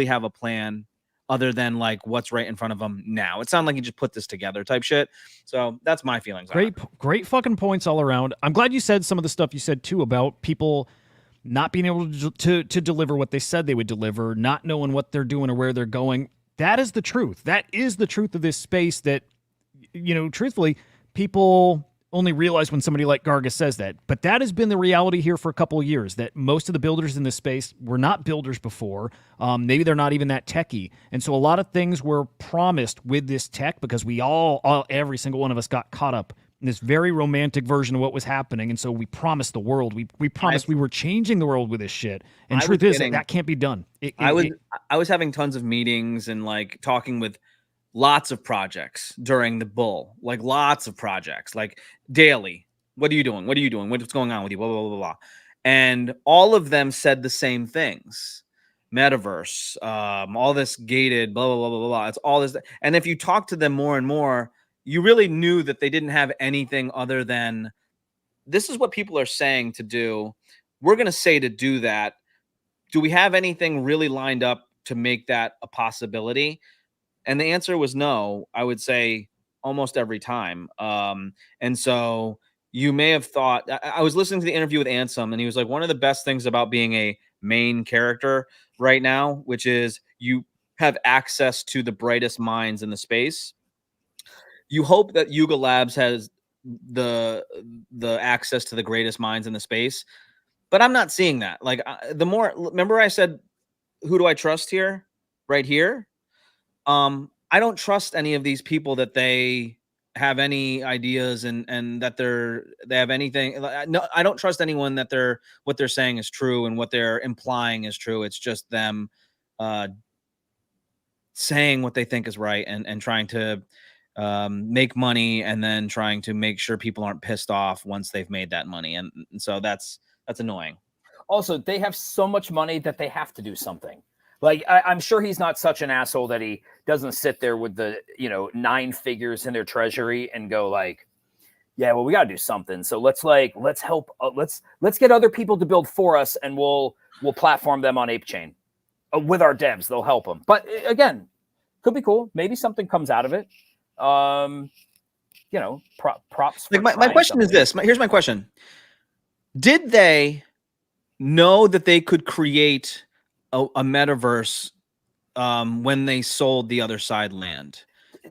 E: have a plan other than like what's right in front of him now. It sounded like he just put this together type shit. So that's my feelings.
B: Great fucking points all around. I'm glad you said some of the stuff you said too about people not being able to deliver what they said they would deliver, not knowing what they're doing or where they're going. That is the truth. That is the truth of this space that, truthfully, people only realize when somebody like Garga says that. But that has been the reality here for a couple of years, that most of the builders in this space were not builders before. Maybe they're not even that techie. And so a lot of things were promised with this tech, because we every single one of us got caught up in this very romantic version of what was happening. And so we promised the world. We promised we were changing the world with this shit. And truth is that can't be done.
E: I was having tons of meetings and like talking with lots of projects during the bull, like lots of projects, like daily. What are you doing? What are you doing? What's going on with you? Blah, blah, blah, blah. And all of them said the same things. Metaverse, all this gated, blah, blah, blah, blah, blah. It's all this. And if you talk to them more and more, you really knew that they didn't have anything other than this is what people are saying to do. We're going to say to do that. Do we have anything really lined up to make that a possibility? And the answer was no, I would say almost every time. And so you may have thought, I was listening to the interview with Ansem, and he was like, one of the best things about being a main character right now, which is you have access to the brightest minds in the space. You hope that Yuga Labs has the access to the greatest minds in the space, but I'm not seeing that. Like the more, remember I said, who do I trust here? Right here. I don't trust any of these people that they have any ideas and that they have anything. No, I don't trust anyone that what they're saying is true and what they're implying is true. It's just them saying what they think is right and trying to make money and then trying to make sure people aren't pissed off once they've made that money. And so that's annoying.
C: Also, they have so much money that they have to do something. Like, I'm sure he's not such an asshole that he doesn't sit there with the, 9 figures in their treasury and go like, yeah, well, we got to do something. So let's help. Let's get other people to build for us, and we'll platform them on ApeChain with our devs. They'll help them. But again, could be cool. Maybe something comes out of it. Props.
E: Like my question is this. Here's my question. Did they know that they could create a metaverse when they sold the other side land?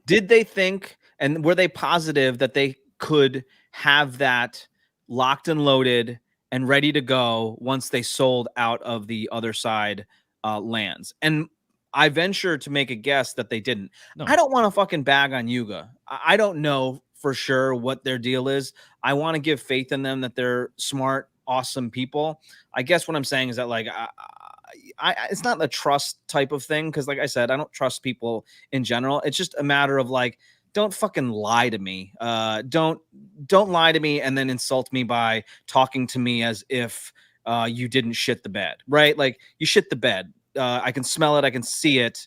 E: Did they think, and were they positive that they could have that locked and loaded and ready to go once they sold out of the other side lands? And I venture to make a guess that they didn't. No. I don't want to fucking bag on Yuga. I don't know for sure what their deal is. I want to give faith in them that they're smart, awesome people. I guess what I'm saying is that like it's not a trust type of thing, because like I said, I don't trust people in general. It's just a matter of like, don't fucking lie to me. Don't lie to me and then insult me by talking to me as if you didn't shit the bed, right? Like you shit the bed. I can smell it. I can see it.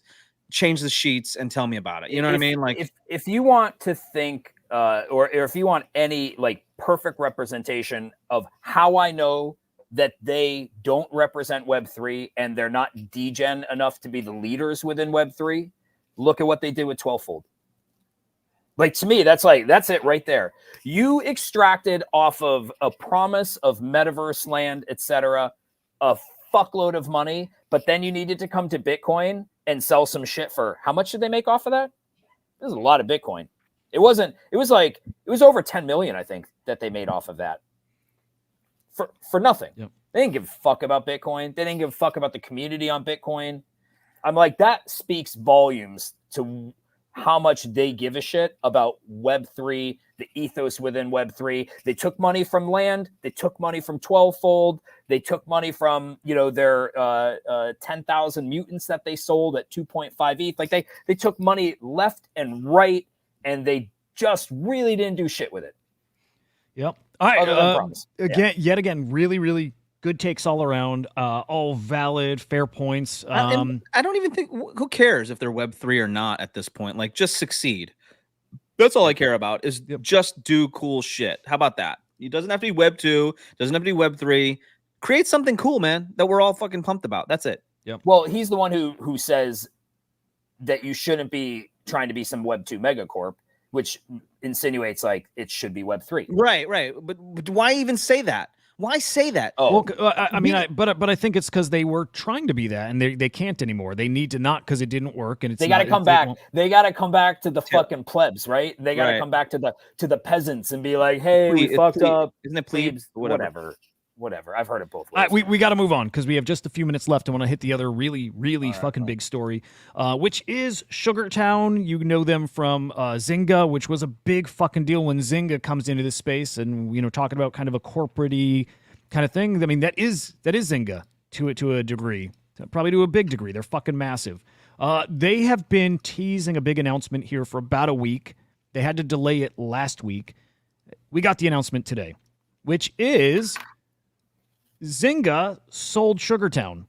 E: Change the sheets and tell me about it. You know what I mean? Like
C: if you want to think or if you want any like perfect representation of how I know that they don't represent Web3 and they're not degen enough to be the leaders within Web3, look at what they did with 12-fold. Like, to me, that's it right there. You extracted off of a promise of metaverse land, etc., a fuckload of money, but then you needed to come to Bitcoin and sell some shit for how much did they make off of that? It was a lot of Bitcoin. It was over 10 million, I think, that they made off of that. For nothing. Yep. They didn't give a fuck about Bitcoin. They didn't give a fuck about the community on Bitcoin. I'm like, that speaks volumes to how much they give a shit about Web3, the ethos within Web3. They took money from land. They took money from 12-fold. They took money from, their 10,000 mutants that they sold at 2.5 ETH. Like they took money left and right, and they just really didn't do shit with it.
B: Yep. All right. Yet again, really, really good takes all around. All valid, fair points.
E: I don't even think, who cares if they're Web3 or not at this point? Like, just succeed. That's all I care about is just do cool shit. How about that? It doesn't have to be Web2. Doesn't have to be Web3. Create something cool, man, that we're all fucking pumped about. That's it.
C: Yep. Well, he's the one who says that you shouldn't be trying to be some Web2 megacorp, which insinuates like it should be Web3.
E: Right. But why even say that? Why say that?
B: Oh, well, but I think it's because they were trying to be that, and they can't anymore. They need to not, because it didn't work, and
C: they got to come back. They got to come back to the fucking plebs, right? They got to come back to the peasants and be like, "Hey, we fucked up."
E: Isn't it plebes?
C: Whatever. I've heard it both ways.
B: We got to move on because we have just a few minutes left. I want to hit the other really, really fucking big story, which is SugarTown. You know them from Zynga, which was a big fucking deal when Zynga comes into this space, and talking about kind of a corporate-y kind of thing. I mean, that is Zynga to a degree, probably to a big degree. They're fucking massive. They have been teasing a big announcement here for about a week. They had to delay it last week. We got the announcement today, which is Zynga sold Sugartown.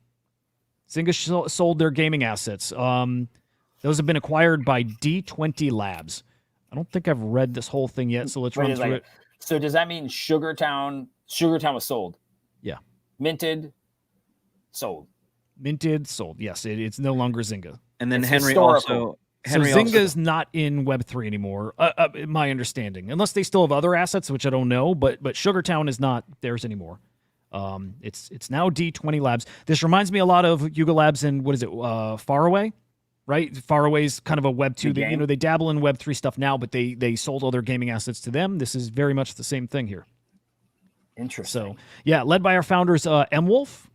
B: Zynga sold their gaming assets. Those have been acquired by D20 Labs. I don't think I've read this whole thing yet, so let's run through it.
C: So does that mean Sugartown was sold?
B: Yeah.
C: Minted, sold.
B: Minted, sold. Yes, it's no longer Zynga.
E: And then
C: It's
E: Henry
C: historical.
B: So Zynga's not in Web3 anymore, my understanding, unless they still have other assets, which I don't know. But Sugartown is not theirs anymore. It's now D20 Labs. This reminds me a lot of Yuga Labs and what is it? Faraway, right? Faraway's kind of a Web2. They dabble in Web3 stuff now, but they sold all their gaming assets to them. This is very much the same thing here.
C: Interesting.
B: So yeah, led by our founders, M. Wolf,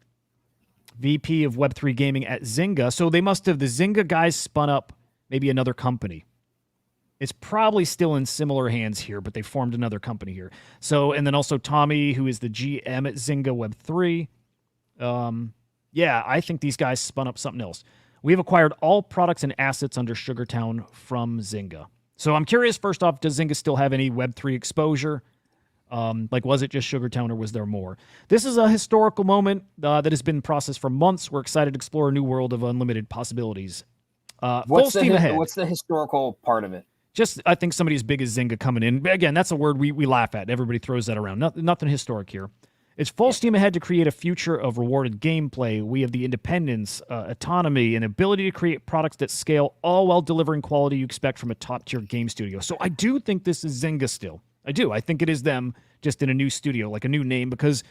B: VP of Web3 Gaming at Zynga. So they must have, the Zynga guys spun up maybe another company. It's probably still in similar hands here, but they formed another company here. So, and then also Tommy, who is the GM at Zynga Web3. Yeah, I think these guys spun up something else. We have acquired all products and assets under Sugartown from Zynga. So I'm curious, first off, does Zynga still have any Web3 exposure? Was it just Sugartown or was there more? This is a historical moment that has been processed for months. We're excited to explore a new world of unlimited possibilities. Full steam ahead.
C: What's the historical part of it?
B: Just, I think somebody as big as Zynga coming in. Again, that's a word we laugh at. Everybody throws that around. Nothing historic here. It's full steam ahead to create a future of rewarded gameplay. We have the independence, autonomy, and ability to create products that scale, all while delivering quality you expect from a top-tier game studio. So I do think this is Zynga still. I do. I think it is them just in a new studio, like a new name, because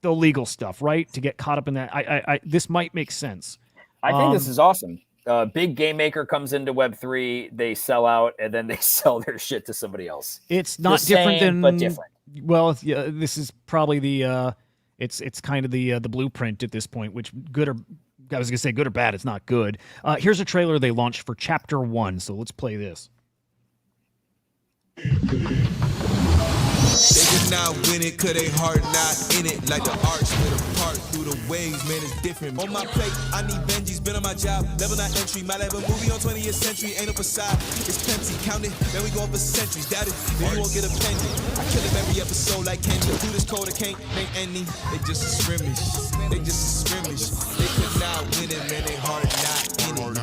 B: the legal stuff, right? To get caught up in that. I this might make sense.
C: I think this is awesome. Big game maker comes into Web3, they sell out, and then they sell their shit to somebody else.
B: It's not
C: The
B: different
C: same,
B: than,
C: but different.
B: Well, yeah, this is probably the it's kind of the blueprint at this point. Which good or I was gonna say good or bad, it's not good. Here's a trailer they launched for Chapter 1. So let's play this.
A: They could not win it, cause they heart not in it. Like the arch split apart through the waves, man, it's different. On my plate, I need Benji's been on my job. Level 9 entry, might have a movie on 20th century. Ain't no facade, it's Pepsi, count it. Man, we going for centuries, doubt it, then you won't get a penny. I kill him every episode like Kenji. Do this code, I can't make any. They just a scrimmage, they just a scrimmage. They could not win it, man, they heart not in it.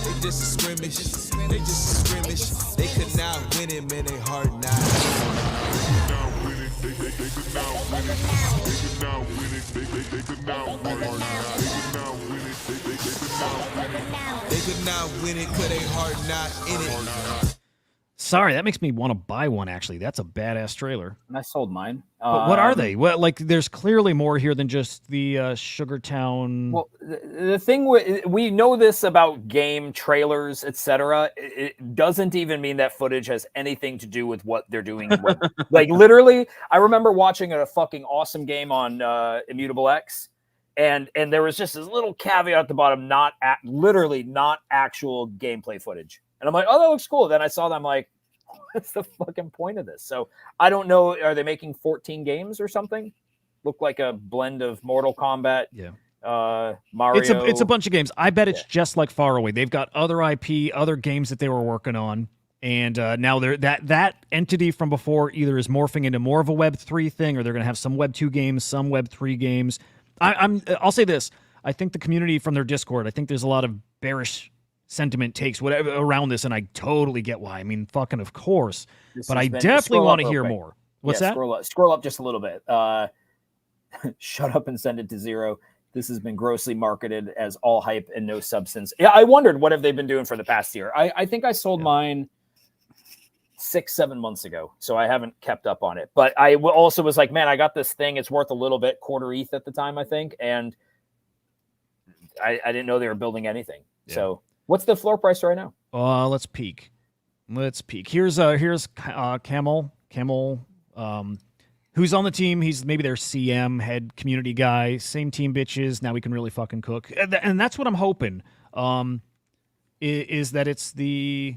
A: They just a scrimmage, they just a scrimmage. They could not win it, man, they heart not in it. They could not win it, cause they heart not in it.
B: Sorry, that makes me want to buy one, actually. That's a badass trailer.
C: And I sold mine.
B: But what are they? Well, there's clearly more here than just the Sugartown.
C: Well, the thing we know this about game trailers, etc. It doesn't even mean that footage has anything to do with what they're doing. Like literally, I remember watching a fucking awesome game on Immutable X, and there was just this little caveat at the bottom, literally not actual gameplay footage. And I'm like, oh, that looks cool. Then I saw them, like, what's the fucking point of this? So I don't know. Are they making 14 games or something? Look like a blend of Mortal Kombat, Mario.
B: It's a bunch of games. I bet it's just like Faraway. They've got other IP, other games that they were working on, and now they're that entity from before either is morphing into more of a Web3 thing, or they're going to have some Web2 games, some Web3 games. I'll say this: I think the community from their Discord, I think there's a lot of bearish sentiment takes whatever around this, and I totally get why. I mean, fucking of course, but I definitely want to hear more. What's that?
C: Scroll up just a little bit. Shut up and send it to zero. This has been grossly marketed as all hype and no substance. Yeah, I wondered what have they been doing for the past year. I think I sold mine 6-7 months ago, so I haven't kept up on it. But I also was like, man, I got this thing. It's worth a little bit, quarter ETH at the time, I think, and I didn't know they were building anything. Yeah. So. What's the floor price right now?
B: Let's peek. Here's Camel, who's on the team. He's maybe their CM, head community guy. Same team, bitches. Now we can really fucking cook. And that's what I'm hoping. Is that it's the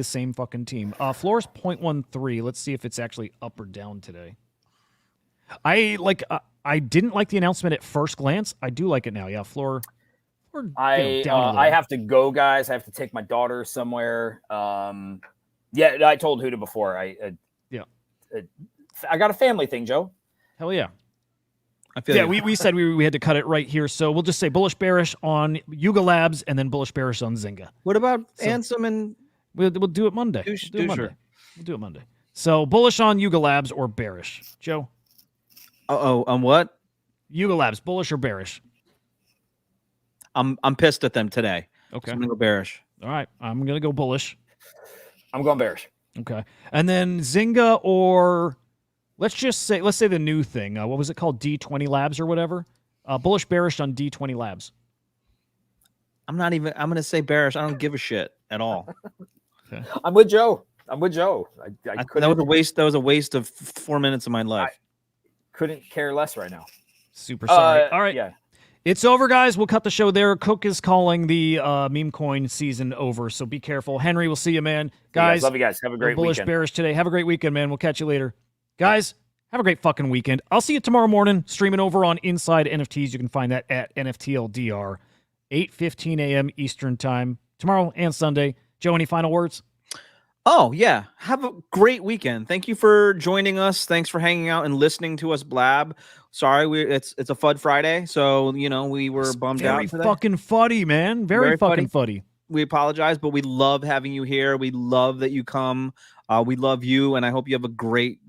B: same fucking team. Floor's 0.13. Let's see if it's actually up or down today. I didn't like the announcement at first glance. I do like it now. Yeah, floor's Or
C: I have to go, guys. I have to take my daughter somewhere. Yeah, I told Hudah before. I got a family thing, Joe.
B: Hell yeah.
E: I feel
B: we said we had to cut it right here, so we'll just say bullish bearish on Yuga Labs and then bullish bearish on Zynga.
E: What about Ansem and
B: We'll do it Monday. We'll do it Monday. So bullish on Yuga Labs or bearish, Joe?
E: on what?
B: Yuga Labs, bullish or bearish?
E: I'm pissed at them today.
B: Okay,
E: So I'm gonna go bearish.
B: all right. I'm gonna go bullish.
C: I'm going bearish.
B: Okay, and then Zynga or let's say the new thing. What was it called? D20 Labs or whatever. Bullish bearish on D20 Labs.
E: I'm gonna say bearish. I don't give a shit at all.
B: Okay.
C: I'm with Joe. I
E: That was a waste. That was a waste of 4 minutes of my life.
C: couldn't care less right now.
B: Super sorry. All right.
C: Yeah.
B: It's over, guys. We'll cut the show there. Cook is calling the meme coin season over, so be careful. Henry, we'll see you, man. Guys,
C: love you guys. Have a great
B: bullish
C: weekend.
B: bearish today. Have a great weekend, man. We'll catch you later. Guys, have a great fucking weekend. I'll see you tomorrow morning, streaming over on Inside NFTs. You can find that at NFTLDR, 8:15 a.m. Eastern Time, tomorrow and Sunday. Joe, any final words?
E: Oh, yeah. Have a great weekend. Thank you for joining us. Thanks for hanging out and listening to us blab. Sorry, it's a FUD Friday, so, we were bummed out
B: Very
E: today.
B: fucking fuddy, man. Very fucking fuddy.
E: We apologize, but we love having you here. We love that you come. We love you, and I hope you have a great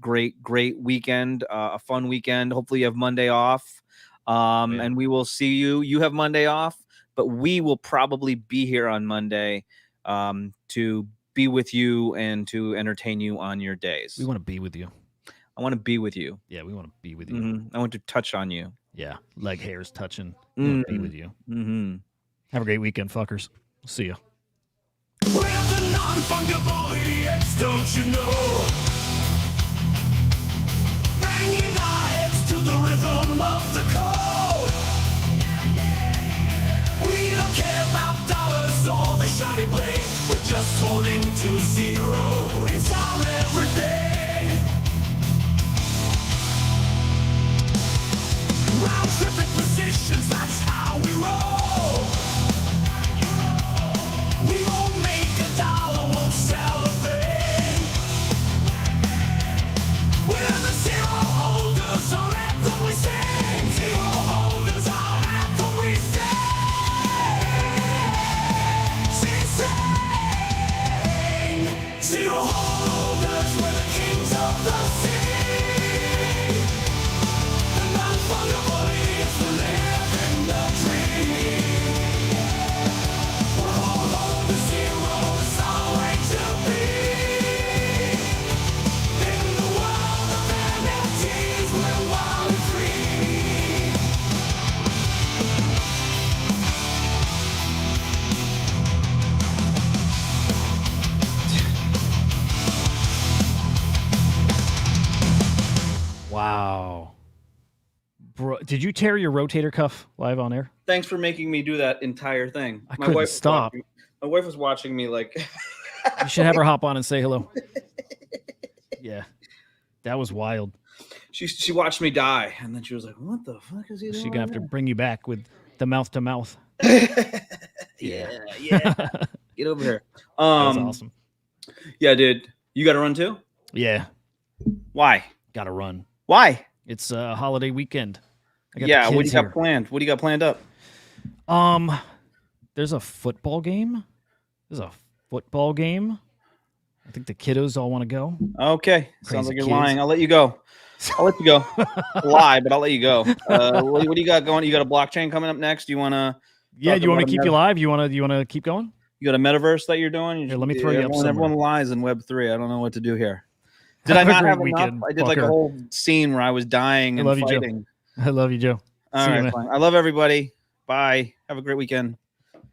E: weekend, a fun weekend. Hopefully you have Monday off, and we will see you. You have Monday off, but we will probably be here on Monday to be with you and to entertain you on your days.
B: We want to be with you.
E: I want to be with you.
B: Yeah, we want to be with you.
E: Mm-hmm. I want to touch on you.
B: Yeah, leg hairs touching. We want to be with you.
E: Mm-hmm.
B: Have a great weekend, fuckers. See ya.
A: We're the non-fungible idiots, don't you know? Banging our heads to the rhythm of the code. We don't care about dollars or the shiny blade. We're just holding to zero. It's our everything. Round tripping positions, that's how we roll. We won't make a dollar, won't sell a thing. We're the zero holders, our anthem we sing. Zero holders, our anthem we sing. Zero holders, we're the kings of the sea. The non-fungible idiots, the living the dream. We're all on the zero, it's our way to be. In the world of NFTs, we're wild and free.
B: Wow. Bro, did you tear your rotator cuff live on air?
D: Thanks for making me do that entire thing.
B: I couldn't stop.
D: My wife was watching me like.
B: You should have her hop on and say hello. Yeah. That was wild.
D: She watched me die, and then she was like, "What the fuck is he doing?"
B: She's gonna have to bring you back with the mouth to mouth.
D: Yeah.
B: That
D: Get over here.
B: was awesome.
D: Yeah, dude. You got to run too?
B: Yeah.
E: Why?
B: Gotta run.
E: Why?
B: It's a holiday weekend. I got the
E: Yeah. What do you
B: kids
E: got
B: here.
E: planned? What do you got planned up?
B: There's a football game. I think the kiddos all want to go.
E: Okay.
B: Crazy
E: Sounds like you're
B: kids.
E: lying. I'll let you go. Lie, but I'll let you go. What do you got going? You got a blockchain coming up next? You want to?
B: Yeah, do you want me to keep you live? You want to keep going?
E: You got a metaverse that you're doing?
B: Here, let me throw you up
E: Everyone
B: somewhere.
E: lies in Web3. I don't know what to do here. Did
B: Have
E: I
B: a
E: not
B: great
E: have
B: weekend,
E: enough? I did like a
B: fucker.
E: whole scene where I was dying
B: I
E: and
B: love you, Joe.
E: fighting.
B: I love you, Joe.
E: All
B: See you,
E: right,
B: man.
E: fine. I love everybody. Bye. Have a great weekend.